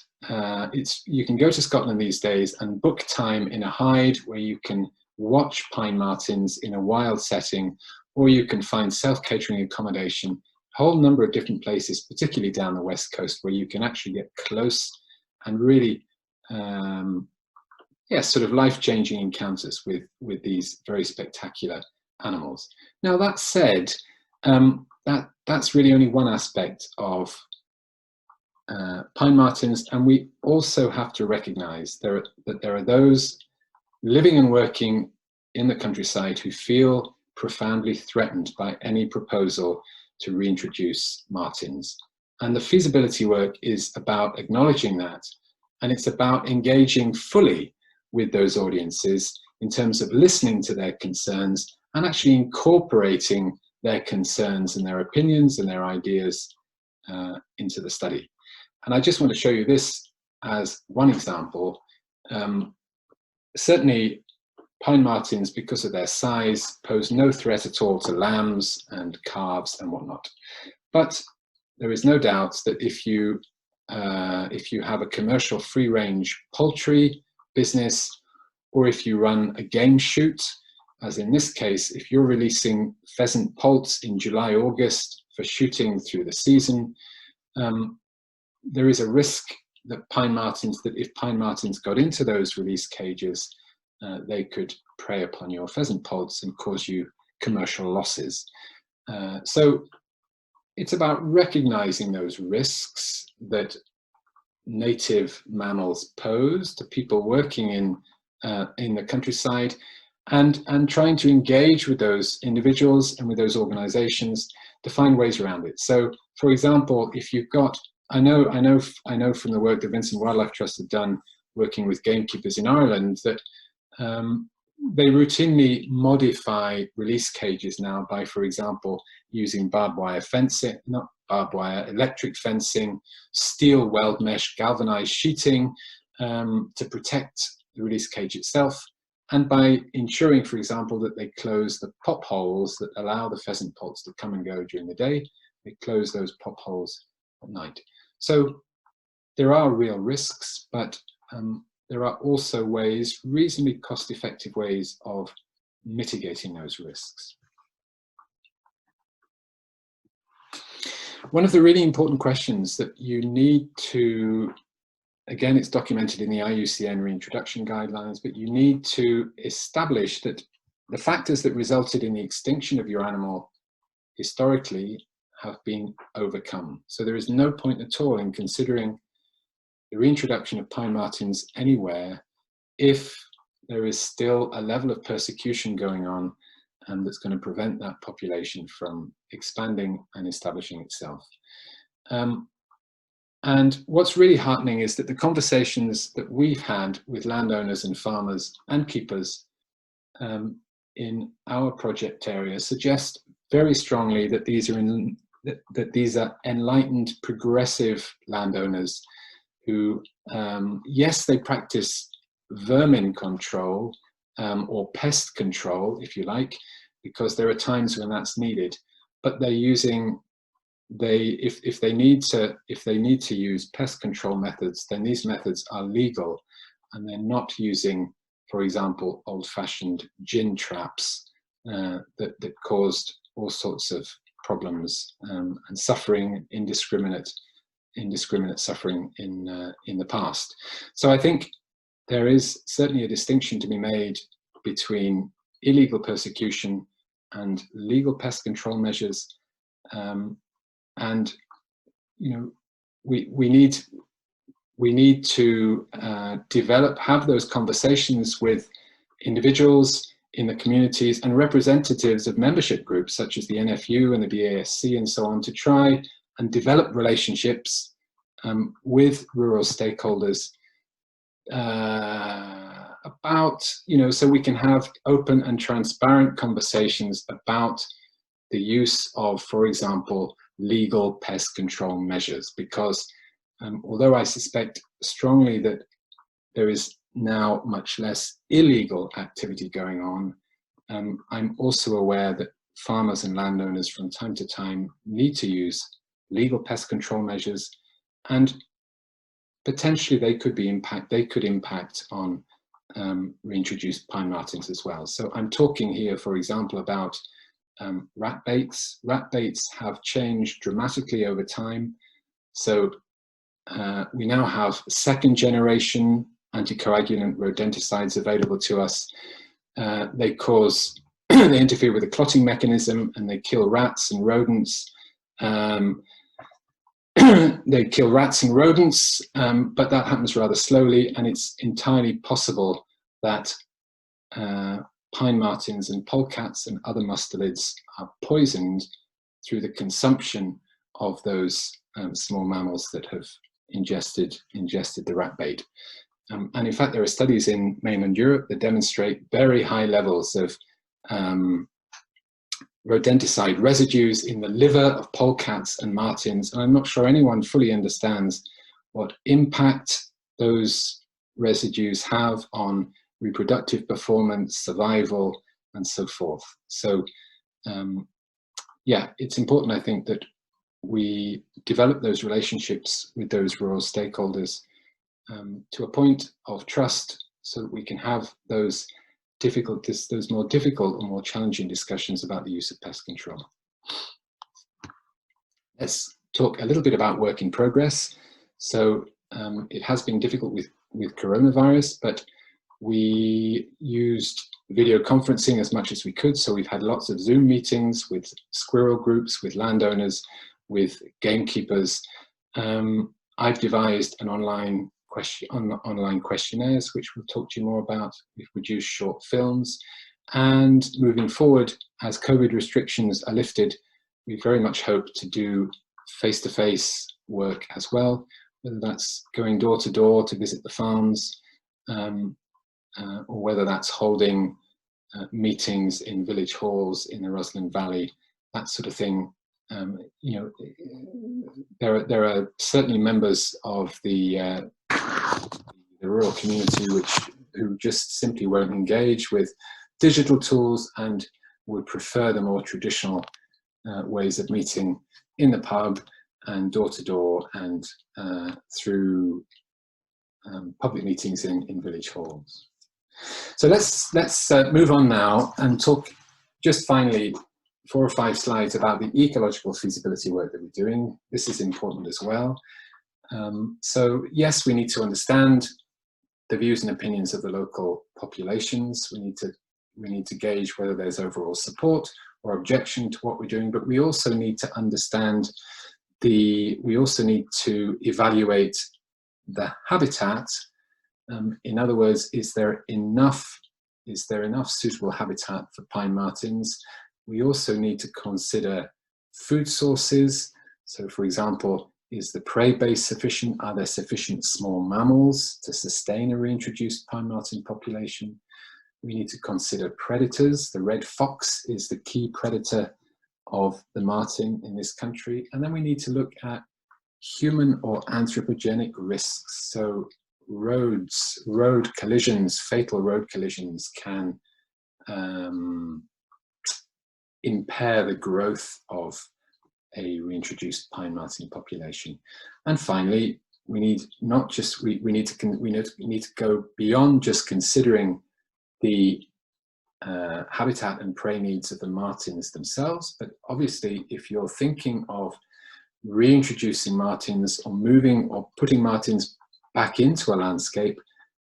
you can go to Scotland these days and book time in a hide where you can watch pine martens in a wild setting, or you can find self-catering accommodation, a whole number of different places, particularly down the west coast, where you can actually get close and really, sort of life-changing encounters with these very spectacular animals. Now, that said, that's really only one aspect of pine martens, and we also have to recognize that there are those living and working in the countryside who feel profoundly threatened by any proposal to reintroduce martens. And the feasibility work is about acknowledging that, and it's about engaging fully with those audiences in terms of listening to their concerns and actually incorporating their concerns and their opinions and their ideas into the study. And I just want to show you this as one example. Certainly, pine martens, because of their size, pose no threat at all to lambs and calves and whatnot. But there is no doubt that if you have a commercial free-range poultry business, or if you run a game shoot, as in this case, if you're releasing pheasant poults in July, August for shooting through the season, there is a risk that pine martens, that if pine martens got into those release cages, they could prey upon your pheasant pods and cause you commercial losses. So it's about recognizing those risks that native mammals pose to people working in the countryside, and trying to engage with those individuals and with those organizations to find ways around it. So, for example, if you've got, I know from the work that Vincent Wildlife Trust have done working with gamekeepers in Ireland, that they routinely modify release cages now by, for example, using barbed wire fencing, not barbed wire, electric fencing, steel weld mesh, galvanized sheeting to protect the release cage itself, and by ensuring, for example, that they close the pop holes that allow the pheasant pods to come and go during the day. They close those pop holes at night. So there are real risks, but there are also ways, reasonably cost-effective ways of mitigating those risks. One of the really important questions that you need to, again, it's documented in the IUCN reintroduction guidelines, but you need to establish that the factors that resulted in the extinction of your animal historically have been overcome. So there is no point at all in considering the reintroduction of pine martens anywhere if there is still a level of persecution going on and that's going to prevent that population from expanding and establishing itself. And what's really heartening is that the conversations that we've had with landowners and farmers and keepers in our project area suggest very strongly that these are enlightened, progressive landowners who, yes, they practice vermin control or pest control, if you like, because there are times when that's needed, but they're using, if they need to use pest control methods, then these methods are legal, and they're not using, for example, old-fashioned gin traps that caused all sorts of problems and suffering, indiscriminate suffering in the past. So I think there is certainly a distinction to be made between illegal persecution and legal pest control measures, and you know, we need to have those conversations with individuals in the communities and representatives of membership groups such as the NFU and the BASC and so on, to try and develop relationships with rural stakeholders about, you know, so we can have open and transparent conversations about the use of, for example, legal pest control measures, because although I suspect strongly that there is now much less illegal activity going on, I'm also aware that farmers and landowners from time to time need to use legal pest control measures, and potentially they could impact on reintroduced pine martens as well. So I'm talking here, for example, about rat baits. Rat baits have changed dramatically over time. So we now have second generation anticoagulant rodenticides available to us. They they interfere with the clotting mechanism and they kill rats and rodents. They kill rats and rodents, but that happens rather slowly, and it's entirely possible that pine martens and polecats and other mustelids are poisoned through the consumption of those small mammals that have ingested the rat bait. And in fact, there are studies in mainland Europe that demonstrate very high levels of rodenticide residues in the liver of polecats and martens. And I'm not sure anyone fully understands what impact those residues have on reproductive performance, survival, and so forth. So yeah, it's important, I think, that we develop those relationships with those rural stakeholders to a point of trust, so that we can have those more difficult or more challenging discussions about the use of pest control. Let's talk a little bit about work in progress. So it has been difficult with coronavirus, but we used video conferencing as much as we could. So we've had lots of Zoom meetings with squirrel groups, with landowners, with gamekeepers. I've devised an online questionnaires, which we'll talk to you more about. We've produced short films. And moving forward, as COVID restrictions are lifted, we very much hope to do face-to-face work as well, whether that's going door to door to visit the farms, or whether that's holding meetings in village halls in the Rusland Valley, that sort of thing. You know, there are certainly members of the rural community who just simply won't engage with digital tools and would prefer the more traditional ways of meeting in the pub and door to door and through public meetings in village halls. So let's move on now and talk just finally 4 or 5 slides about the ecological feasibility work that we're doing. This is important as well. So yes, we need to understand the views and opinions of the local populations. We need to gauge whether there's overall support or objection to what we're doing, but we also need to understand we also need to evaluate the habitat. In other words, is there enough suitable habitat for pine martens? We also need to consider food sources. So for example, is the prey base sufficient? Are there sufficient small mammals to sustain a reintroduced pine marten population? We need to consider predators. The red fox is the key predator of the marten in this country. And then we need to look at human or anthropogenic risks. So road collisions, fatal road collisions can impair the growth of a reintroduced pine marten population. And finally, we need to go beyond just considering the habitat and prey needs of the martens themselves, but obviously if you're thinking of reintroducing martens or moving or putting martens back into a landscape,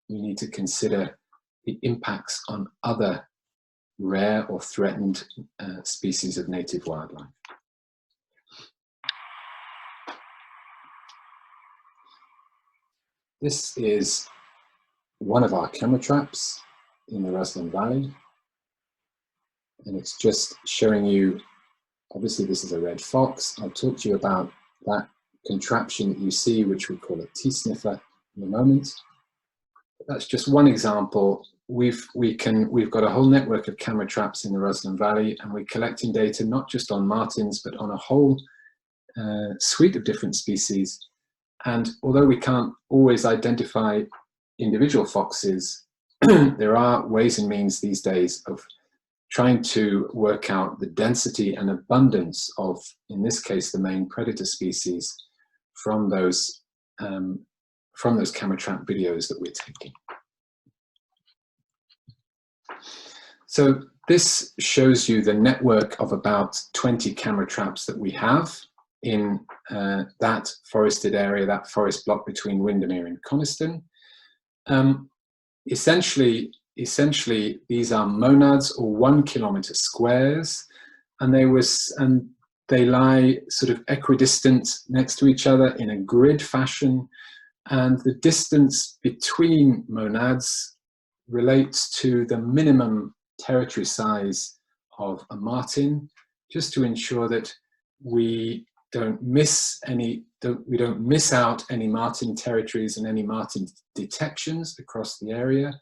you need to consider the impacts on other rare or threatened species of native wildlife. This is one of our camera traps in the Rusland Valley, and it's just showing you, obviously this is a red fox. I'll talk to you about that contraption that you see, which we call a T-sniffer in a moment. But that's just one example. We've got a whole network of camera traps in the Rusland Valley, and we're collecting data not just on martens, but on a whole suite of different species. And although we can't always identify individual foxes, there are ways and means these days of trying to work out the density and abundance of, in this case, the main predator species from those camera trap videos that we're taking. So this shows you the network of about 20 camera traps that we have in that forested area, that forest block between Windermere and Coniston. Essentially, these are monads or 1 kilometer squares, and they lie sort of equidistant next to each other in a grid fashion, and the distance between monads relates to the minimum territory size of a marten, just to ensure that we don't miss out any marten territories and any marten detections across the area.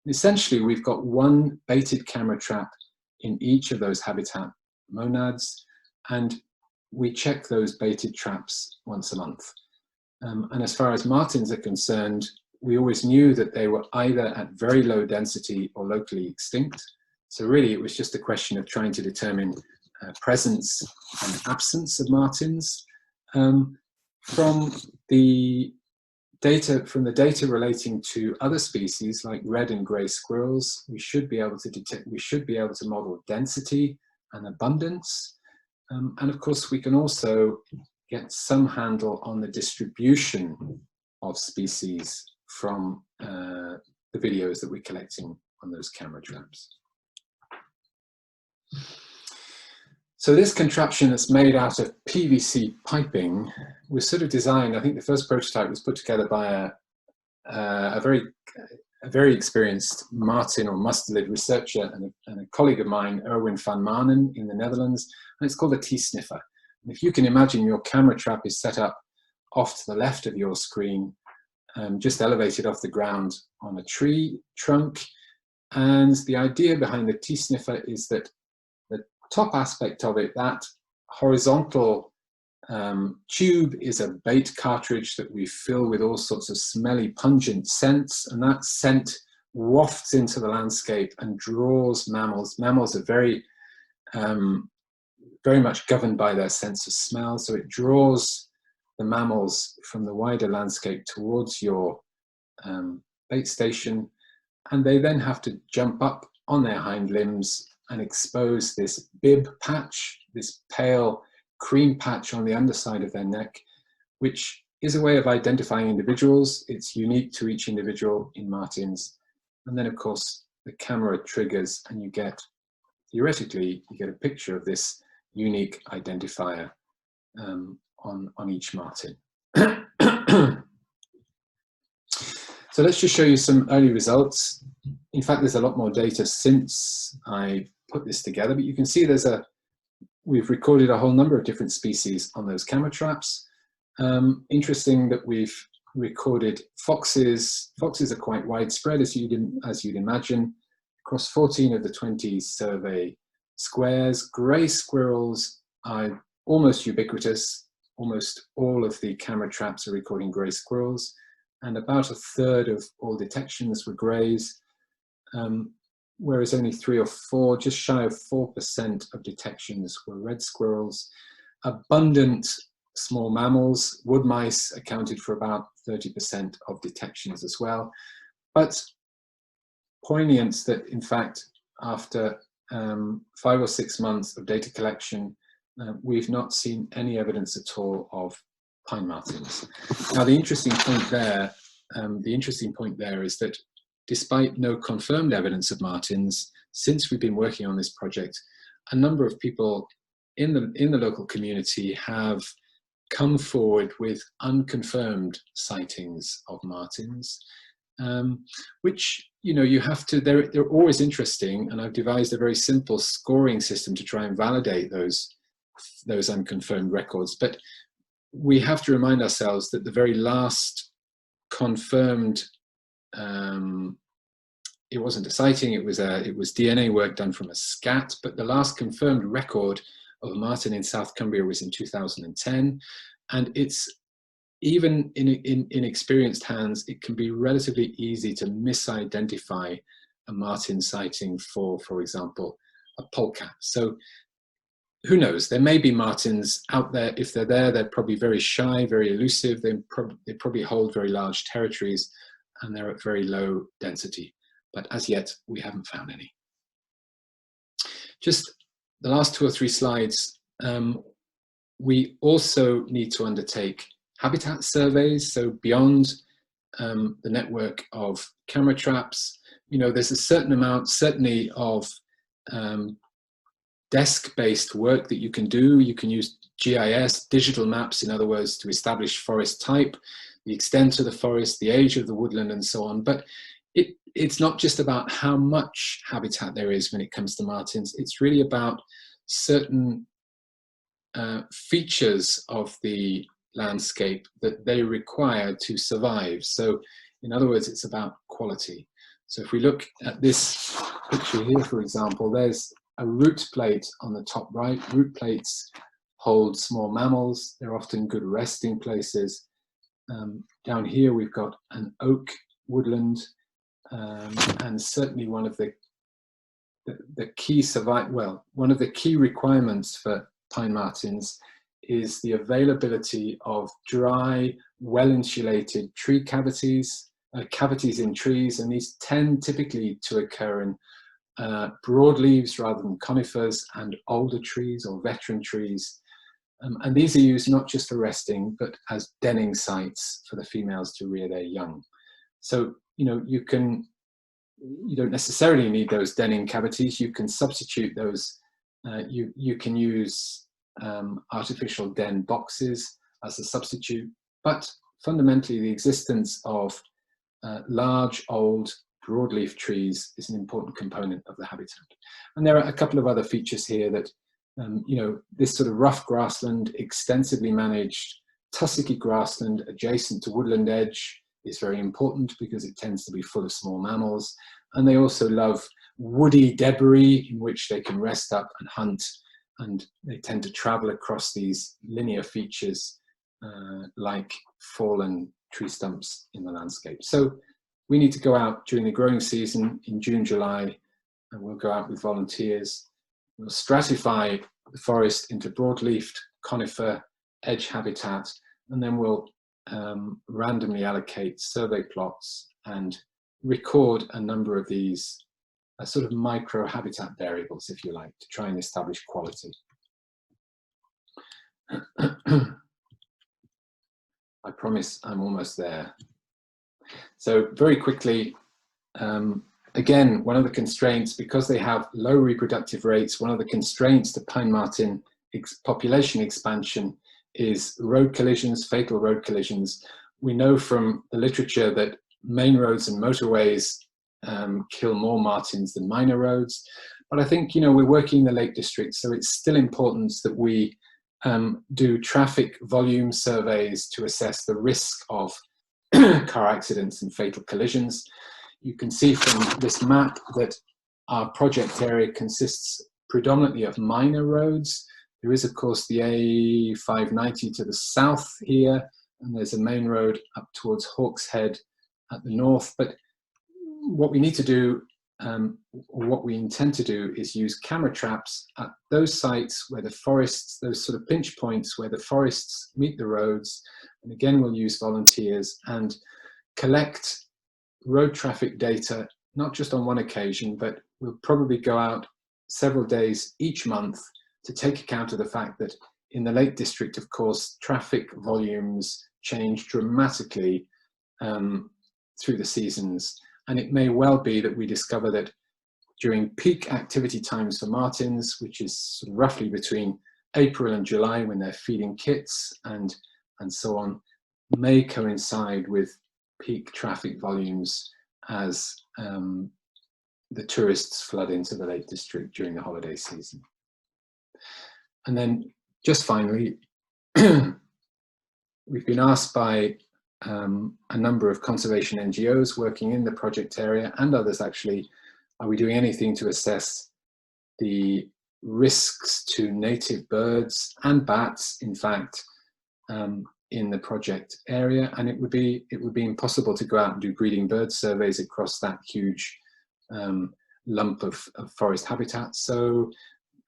Essentially, we've got one baited camera trap in each of those habitat monads, and we check those baited traps once a month. And as far as martens are concerned, we always knew that they were either at very low density or locally extinct. So really, it was just a question of trying to determine presence and absence of martens. From the data relating to other species like red and grey squirrels, we should be able to model density and abundance. And of course, we can also get some handle on the distribution of species from the videos that we're collecting on those camera traps. So this contraption that's made out of PVC piping was sort of designed, I think the first prototype was put together by a very experienced Marten or mustelid researcher and a colleague of mine, Erwin van Manen in the Netherlands, and it's called a T-sniffer. And if you can imagine, your camera trap is set up off to the left of your screen, just elevated off the ground on a tree trunk. And the idea behind the T-sniffer is that the top aspect of it, that horizontal tube, is a bait cartridge that we fill with all sorts of smelly, pungent scents, and that scent wafts into the landscape and draws mammals. Mammals are very much governed by their sense of smell, so it draws the mammals from the wider landscape towards your bait station, and they then have to jump up on their hind limbs and expose this bib patch, this pale cream patch on the underside of their neck, which is a way of identifying individuals. It's unique to each individual in martens. And then of course the camera triggers and you get, theoretically, you get a picture of this unique identifier on each marten. So let's just show you some early results. In fact, there's a lot more data since I put this together, but you can see we've recorded a whole number of different species on those camera traps. Interesting that we've recorded foxes. Foxes are quite widespread, as you'd imagine, across 14 of the 20 survey squares. Grey squirrels are almost ubiquitous. Almost all of the camera traps are recording grey squirrels, and about a third of all detections were greys, whereas only 3 or 4, just shy of 4% of detections were red squirrels. Abundant small mammals, wood mice accounted for about 30% of detections as well. But poignant that, in fact, after 5 or 6 months of data collection, we've not seen any evidence at all of pine martens. Now, the interesting point there is that despite no confirmed evidence of martens, since we've been working on this project, a number of people in the local community have come forward with unconfirmed sightings of martens, which, you know, you have to, they're always interesting, and I've devised a very simple scoring system to try and validate those unconfirmed records. But we have to remind ourselves that the very last confirmed, it wasn't a sighting, it was DNA work done from a scat, but the last confirmed record of a marten in South Cumbria was in 2010, and it's, even in experienced hands, it can be relatively easy to misidentify a marten sighting for example, a polecat. So who knows, there may be martens out there. If they're there, they're probably very shy, very elusive. They probably hold very large territories, and they're at very low density. But as yet, we haven't found any. Just the last 2 or 3 slides. We also need to undertake habitat surveys. So beyond the network of camera traps, you know, there's a certain amount, certainly, of desk-based work that you can do. You can use GIS, digital maps, in other words, to establish forest type, the extent of the forest, the age of the woodland, and so on. But it's not just about how much habitat there is when it comes to martens. It's really about certain features of the landscape that they require to survive. So in other words, it's about quality. So if we look at this picture here, for example, there's a root plate on the top right. Root plates hold small mammals. They're often good resting places. Down here we've got an oak woodland, and certainly one of the key requirements for pine martens is the availability of dry, well-insulated tree cavities, cavities in trees, and these tend typically to occur in broadleaves rather than conifers, and older trees or veteran trees. And these are used not just for resting, but as denning sites for the females to rear their young. So, you know, you don't necessarily need those denning cavities. You can substitute those. You can use artificial den boxes as a substitute, but fundamentally the existence of large, old, broadleaf trees is an important component of the habitat. And there are a couple of other features here that, you know, this sort of rough grassland, extensively managed tussocky grassland adjacent to woodland edge is very important because it tends to be full of small mammals. And they also love woody debris in which they can rest up and hunt. And they tend to travel across these linear features like fallen tree stumps in the landscape. So we need to go out during the growing season in June, July, and we'll go out with volunteers. We'll stratify the forest into broadleafed, conifer, edge habitat, and then we'll randomly allocate survey plots and record a number of these sort of micro habitat variables, if you like, to try and establish quality. I promise I'm almost there. So very quickly, again, one of the constraints, because they have low reproductive rates, one of the constraints to pine marten population expansion is road collisions, fatal road collisions. We know from the literature that main roads and motorways kill more martens than minor roads. But I think, you know, we're working in the Lake District, so it's still important that we do traffic volume surveys to assess the risk of car accidents and fatal collisions. You can see from this map that our project area consists predominantly of minor roads. There is, of course, the A590 to the south here, and there's a main road up towards Hawkshead at the north. But what we need to do, or what we intend to do, is use camera traps at those sites where the forests, those sort of pinch points where the forests meet the roads. And again, we'll use volunteers and collect road traffic data, not just on one occasion, but we'll probably go out several days each month to take account of the fact that in the Lake District, of course, traffic volumes change dramatically through the seasons. And it may well be that we discover that during peak activity times for martens, which is sort of roughly between April and July when they're feeding kits and so on, may coincide with peak traffic volumes as the tourists flood into the Lake District during the holiday season. And then just finally, we've been asked by a number of conservation NGOs working in the project area, and others actually, are we doing anything to assess the risks to native birds and bats, in fact, in the project area? And it would be impossible to go out and do breeding bird surveys across that huge lump of forest habitat. So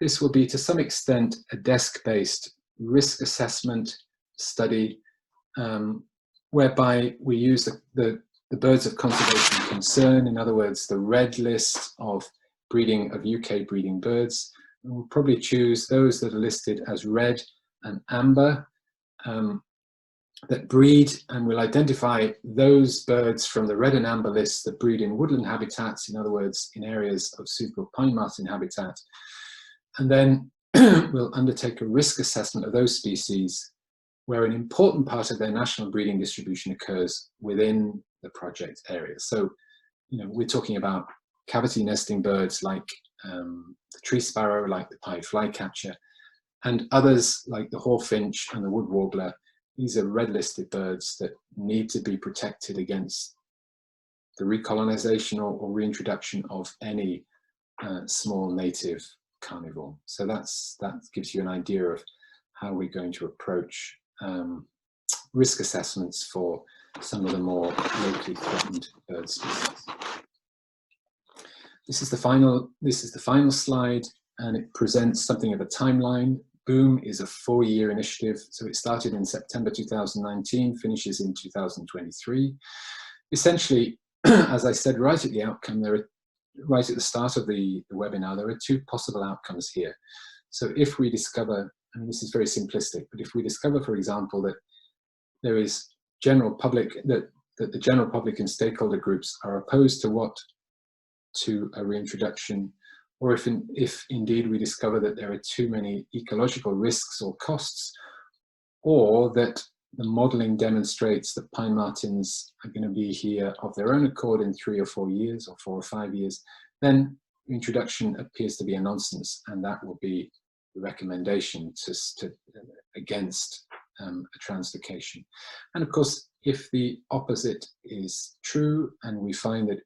this will be to some extent a desk-based risk assessment study, whereby we use the birds of conservation concern, in other words, the red list of UK breeding birds. And we'll probably choose those that are listed as red and amber that breed, and we'll identify those birds from the red and amber lists that breed in woodland habitats, in other words, in areas of suitable pine marten habitat. And then we'll undertake a risk assessment of those species where an important part of their national breeding distribution occurs within the project area. So, you know, we're talking about cavity nesting birds like the tree sparrow, like the pied flycatcher, and others like the hawfinch and the wood warbler. These are red-listed birds that need to be protected against the recolonization or reintroduction of any small native carnivore. So that gives you an idea of how we're going to approach risk assessments for some of the more locally threatened bird species. This is the final slide, and it presents something of a timeline. Boom is a 4-year initiative, so it started in September 2019, finishes in 2023. Essentially, as I said right at the outcome, right at the start of the webinar, there are 2 possible outcomes here. So if we discover and this is very simplistic, but if we discover, for example, that there is general public, that the general public and stakeholder groups are opposed to a reintroduction, or if indeed we discover that there are too many ecological risks or costs, or that the modelling demonstrates that pine martens are going to be here of their own accord in 3 or 4 years, or 4 or 5 years, then reintroduction appears to be a nonsense, and that will be the recommendation against a translocation. And of course, if the opposite is true, and we find that,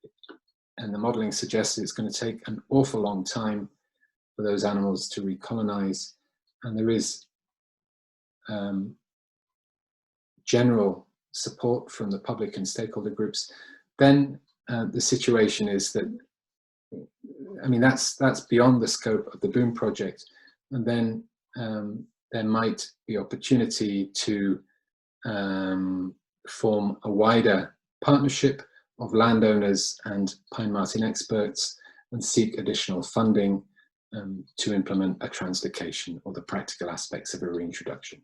and the modelling suggests it's going to take an awful long time for those animals to recolonize, and there is general support from the public and stakeholder groups, then the situation is that, I mean, that's beyond the scope of the Boom project, and then there might be opportunity to form a wider partnership of landowners and pine marten experts and seek additional funding to implement a translocation or the practical aspects of a reintroduction.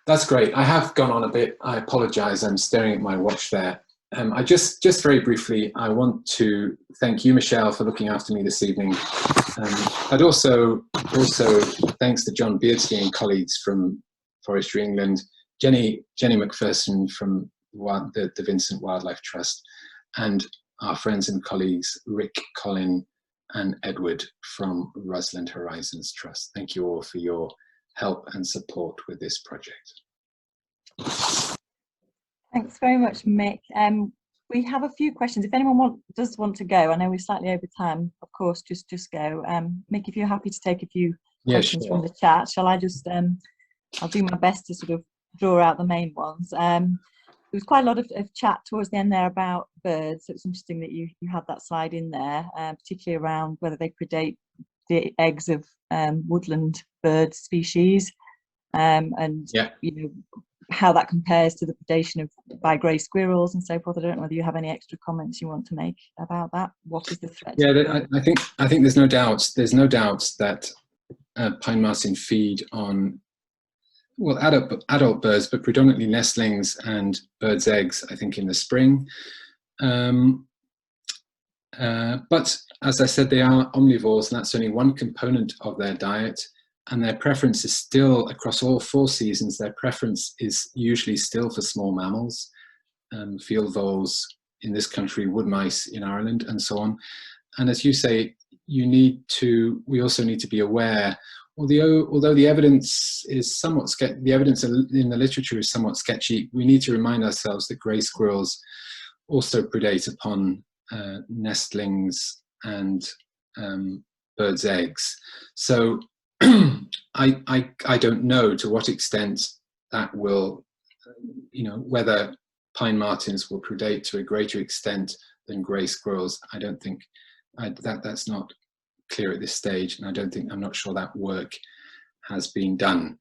That's great. I have gone on a bit. I apologize. I'm staring at my watch there. I just very briefly, I want to thank you, Michelle, for looking after me this evening. But also thanks to John Beardsley and colleagues from Forestry England, Jenny McPherson from the Vincent Wildlife Trust, and our friends and colleagues Rick, Colin and Edward from Rusland Horizons Trust. Thank you all for your help and support with this project. Thanks very much, Mick. We have a few questions. If anyone does want to go, I know we're slightly over time, of course, just go. Mick, if you're happy to take a few questions from the chat, shall I just, I'll do my best to sort of draw out the main ones. There was quite a lot of chat towards the end there about birds, so it's interesting that you had that slide in there, particularly around whether they predate the eggs of woodland bird species, and you know, how that compares to the predation by grey squirrels and so forth. I don't know whether you have any extra comments you want to make about that. What is the threat? Yeah, I think there's no doubt that pine marten feed on, well, adult birds, but predominantly nestlings and birds' eggs, I think, in the spring. But as I said, they are omnivores, and that's only one component of their diet. And their preference is still, across all 4 seasons, their preference is usually still for small mammals, field voles in this country, wood mice in Ireland, and so on. And as you say, we also need to be aware, although the evidence is somewhat the evidence in the literature is somewhat sketchy, we need to remind ourselves that grey squirrels also predate upon nestlings and birds' eggs. So I don't know to what extent that will, whether pine martens will predate to a greater extent than grey squirrels. I don't think that's not clear at this stage, and I'm not sure that work has been done.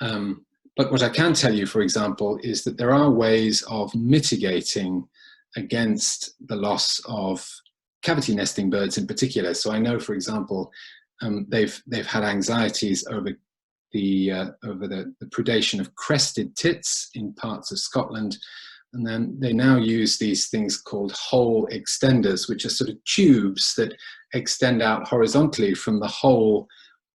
But what I can tell you, for example, is that there are ways of mitigating against the loss of cavity nesting birds in particular. So I know, for example, they've had anxieties over the predation of crested tits in parts of Scotland, and then they now use these things called hole extenders, which are sort of tubes that extend out horizontally from the hole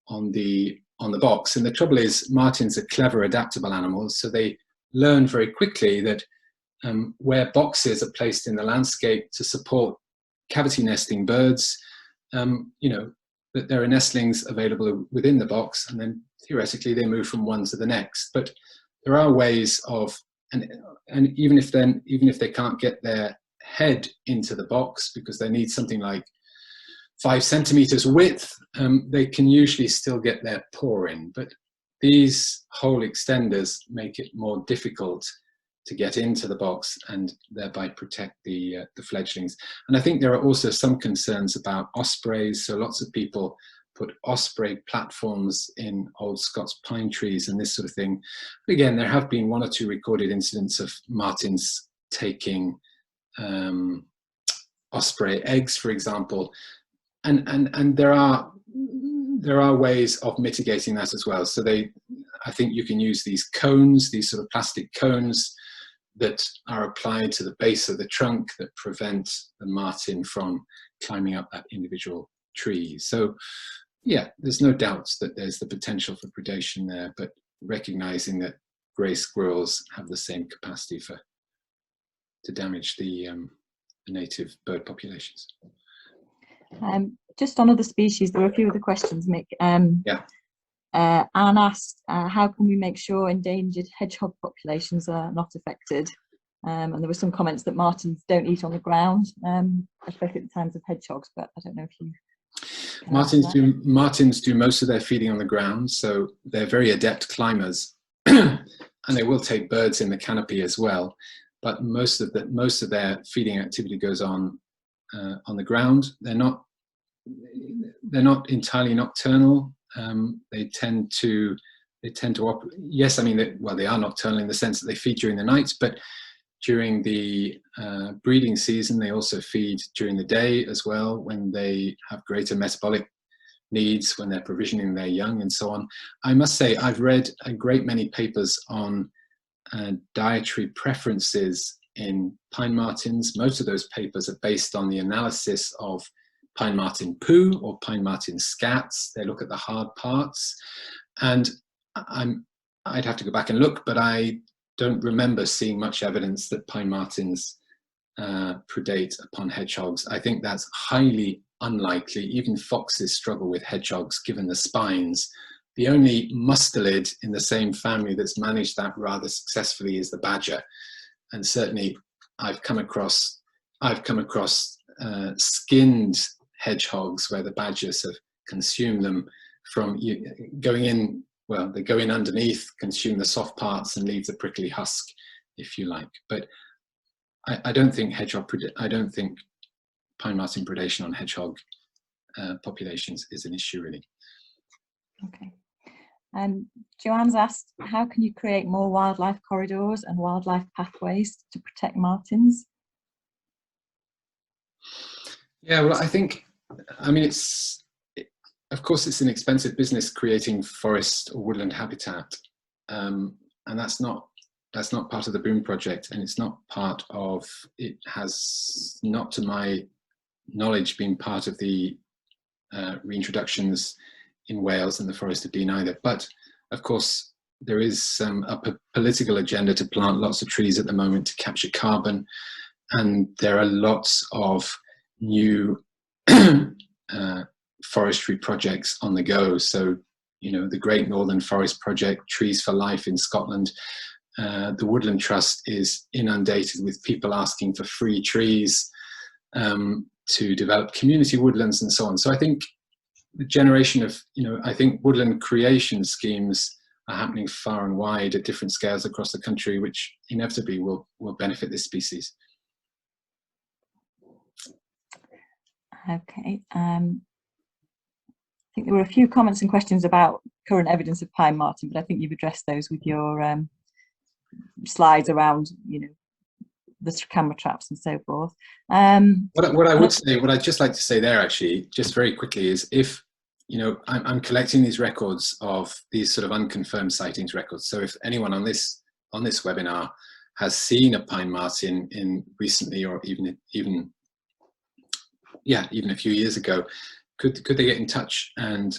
on the box. And the trouble is, martens are clever, adaptable animals, so they learn very quickly that where boxes are placed in the landscape to support cavity nesting birds, that there are nestlings available within the box, and then theoretically they move from one to the next. But there are ways of, and even if they can't get their head into the box because they need something like 5 centimeters width, they can usually still get their paw in. But these hole extenders make it more difficult to get into the box and thereby protect the fledglings. And I think there are also some concerns about ospreys. So lots of people put osprey platforms in old Scots pine trees and this sort of thing. But again, there have been 1 or 2 recorded incidents of martens taking osprey eggs, for example. And there are there are ways of mitigating that as well. So I think you can use these cones, these sort of plastic cones that are applied to the base of the trunk that prevent the marten from climbing up that individual tree. So yeah, there's no doubt that there's the potential for predation there, but recognizing that grey squirrels have the same capacity to damage the native bird populations. Just on other species, there were a few other questions, Mick. Yeah. Anne asked, how can we make sure endangered hedgehog populations are not affected? And there were some comments that martens don't eat on the ground, especially at the times of hedgehogs, but I don't know if you... Martens do most of their feeding on the ground, so they're very adept climbers, and they will take birds in the canopy as well. But most of their feeding activity goes on the ground. They're not entirely nocturnal. They tend to operate. Yes, I mean they are nocturnal in the sense that they feed during the night, but during the breeding season, they also feed during the day as well, when they have greater metabolic needs, when they're provisioning their young and so on. I must say, I've read a great many papers on dietary preferences in pine martens. Most of those papers are based on the analysis of pine marten poo or pine marten scats. They look at the hard parts, and I'd have to go back and look, but I don't remember seeing much evidence that pine martens predate upon hedgehogs. I think that's highly unlikely. Even foxes struggle with hedgehogs given the spines. The only mustelid in the same family that's managed that rather successfully is the badger. And certainly I've come across skinned hedgehogs where the badgers have consumed them from going in. Well, they go in underneath, consume the soft parts, and leave the prickly husk, if you like. But I don't think pine marten predation on hedgehog populations is an issue, really. Okay. Joanne's asked, how can you create more wildlife corridors and wildlife pathways to protect martens? Yeah, well, I mean, of course, it's an expensive business creating forest or woodland habitat, and that's not part of the Boom project, and it's not part of. It has not, to my knowledge, been part of the reintroductions in Wales and the Forest of Dean either. But of course, there is a political agenda to plant lots of trees at the moment to capture carbon, and there are lots of new forestry projects on the go. So, you know, the Great Northern Forest Project, Trees for Life in Scotland, the Woodland Trust is inundated with people asking for free trees to develop community woodlands and so on. So I think the generation of, I think woodland creation schemes are happening far and wide at different scales across the country, which inevitably will benefit this species. Okay. I think there were a few comments and questions about current evidence of pine marten, but I think you've addressed those with your slides around, the camera traps and so forth. What I would say, what I'd just like to say there, actually, just very quickly, is if, I'm collecting these records of these sort of unconfirmed sightings records. So if anyone on this webinar has seen a pine marten recently, or even a few years ago, could they get in touch? And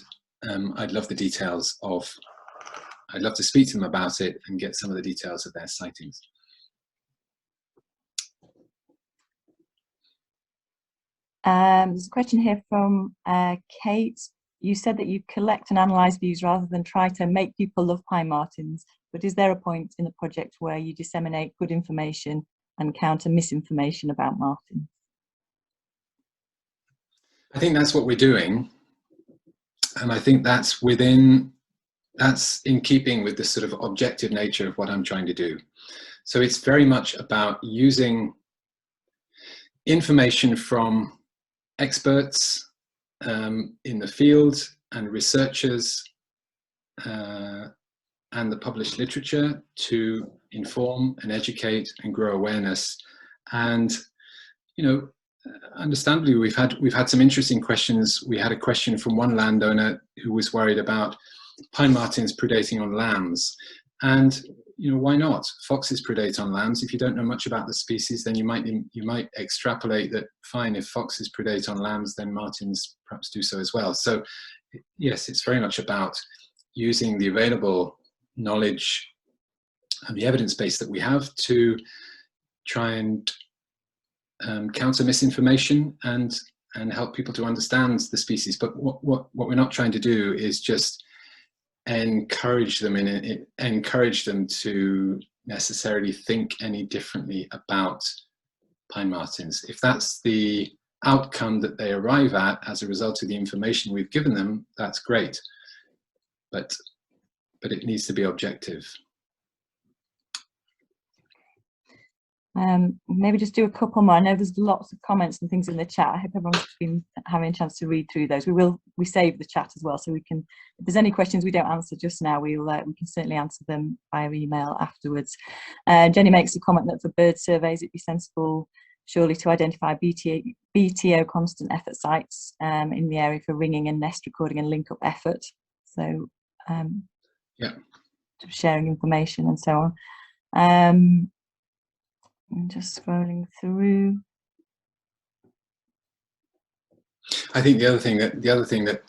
I'd love the details of. I'd love to speak to them about it and get some of the details of their sightings. There's a question here from Kate. You said that you collect and analyse views rather than try to make people love pine martens, but is there a point in the project where you disseminate good information and counter misinformation about martens? I think that's what we're doing, and I think that's in keeping with the sort of objective nature of what I'm trying to do. So it's very much about using information from experts in the field and researchers and the published literature to inform and educate and grow awareness. And understandably, we've had some interesting questions. We had a question from one landowner who was worried about pine martens predating on lambs, and why not? Foxes predate on lambs. If you don't know much about the species, then you might extrapolate that, fine, if foxes predate on lambs, then martens perhaps do so as well. So yes, it's very much about using the available knowledge and the evidence base that we have to try and counter misinformation and help people to understand the species. But what we're not trying to do is just encourage them to necessarily think any differently about pine martens. If that's the outcome that they arrive at as a result of the information we've given them, that's great. But it needs to be objective. Maybe just do a couple more. I know there's lots of comments and things in the chat. I hope everyone's been having a chance to read through those. We save the chat as well, so we can, if there's any questions we don't answer just now, we can certainly answer them via email afterwards. Jenny makes a comment that for bird surveys it'd be sensible surely to identify BTO constant effort sites in the area for ringing and nest recording and link up effort. So yeah, sharing information and so on. I'm just scrolling through. I think the other thing that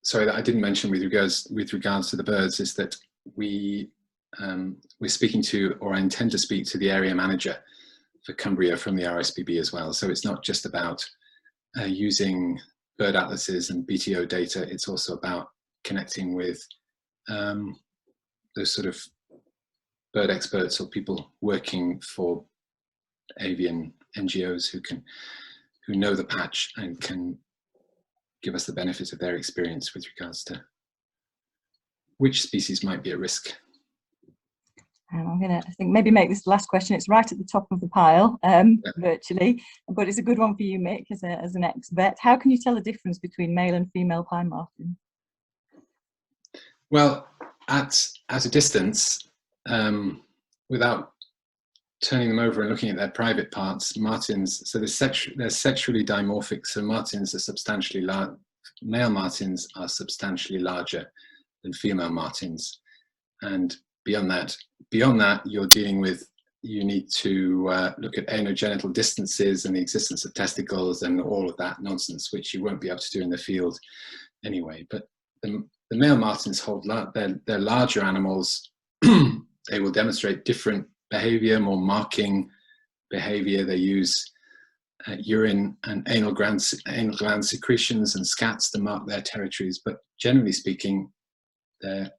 sorry, that I didn't mention with regards to the birds is that we're speaking to, or I intend to speak to, the area manager for Cumbria from the RSPB as well. So it's not just about using bird atlases and BTO data. It's also about connecting with those sort of bird experts or people working for avian NGOs who know the patch and can give us the benefit of their experience with regards to which species might be at risk. I'm going to, I think, maybe make this the last question. It's right at the top of the pile, virtually, but it's a good one for you, Mick, as an ex-vet. How can you tell the difference between male and female pine marten? Well, at a distance, without turning them over and looking at their private parts, martens, so they're sexually dimorphic, so martens are substantially large. Male martens are substantially larger than female martens, and beyond that you're dealing with, you need to look at anogenital distances and the existence of testicles and all of that nonsense, which you won't be able to do in the field anyway. But the male martens they're larger animals. They will demonstrate different behavior, more marking behavior. They use urine and anal gland secretions and scats to mark their territories, but generally speaking, they're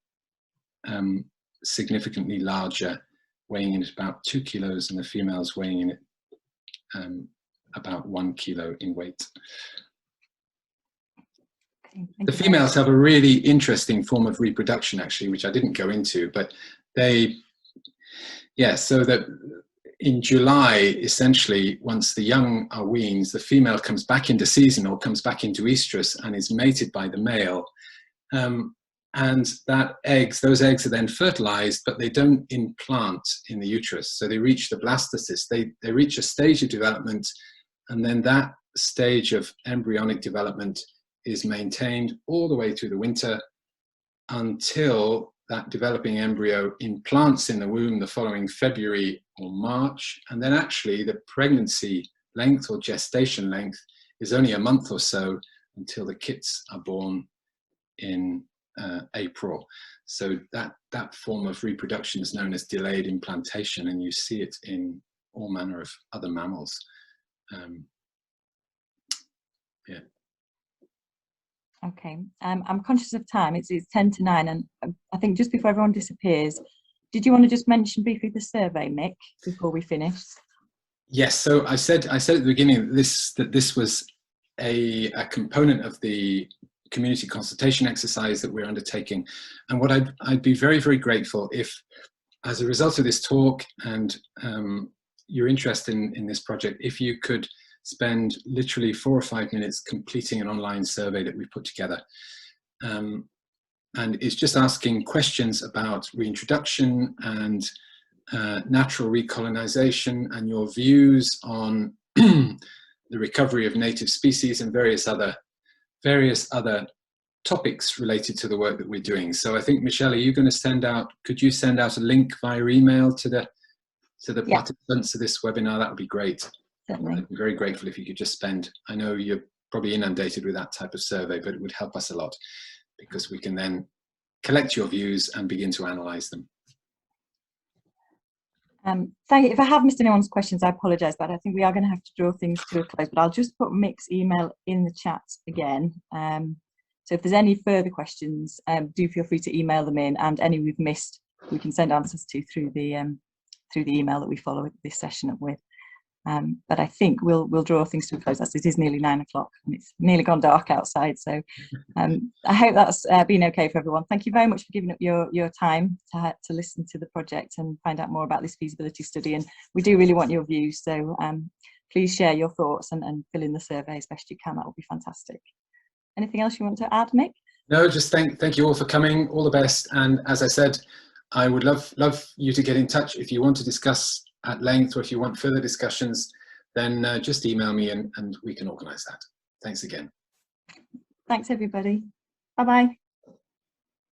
significantly larger, weighing in at about 2 kilos, and the females weighing in at about 1 kilo in weight. The females have a really interesting form of reproduction, actually, which I didn't go into, but so that in July, essentially, once the young are weaned, the female comes back into season or comes back into estrus and is mated by the male. And those eggs are then fertilized, but they don't implant in the uterus. So they reach the blastocyst. They reach a stage of development, and then that stage of embryonic development is maintained all the way through the winter until that developing embryo implants in the womb the following February or March. And then actually the pregnancy length or gestation length is only a month or so until the kits are born in April. So that form of reproduction is known as delayed implantation, and you see it in all manner of other mammals. Yeah. Okay, I'm conscious of time. It's 10 to 9, and I think just before everyone disappears, did you want to just mention briefly the survey, Mick, before we finish? Yes. So I said at the beginning that this was a component of the community consultation exercise that we're undertaking, and what I'd be very, very grateful if, as a result of this talk and your interest in this project, if you could spend literally 4 or 5 minutes completing an online survey that we've put together. And it's just asking questions about reintroduction and natural recolonization and your views on the recovery of native species, and various other topics related to the work that we're doing. So I think, Michelle, are you going to send out, could you send out a link via email to the participants of this webinar? That would be great. Certainly. I'd be very grateful if you could just spend, I know you're probably inundated with that type of survey, but it would help us a lot, because we can then collect your views and begin to analyse them. Thank you. If I have missed anyone's questions, I apologise, but I think we are going to have to draw things to a close. But I'll just put Mic's email in the chat again. So if there's any further questions, do feel free to email them in, and any we've missed, we can send answers to through the email that we follow this session up with. But I think we'll draw things to a close, as it is nearly 9 o'clock and it's nearly gone dark outside. So I hope that's been okay for everyone. Thank you very much for giving up your time to listen to the project and find out more about this feasibility study. And we do really want your views. So please share your thoughts and fill in the survey as best you can. That would be fantastic. Anything else you want to add, Mic? No, just thank you all for coming. All the best. And as I said, I would love you to get in touch if you want to discuss at length, or if you want further discussions, then just email me and we can organise that. Thanks again. Thanks, everybody. Bye-bye.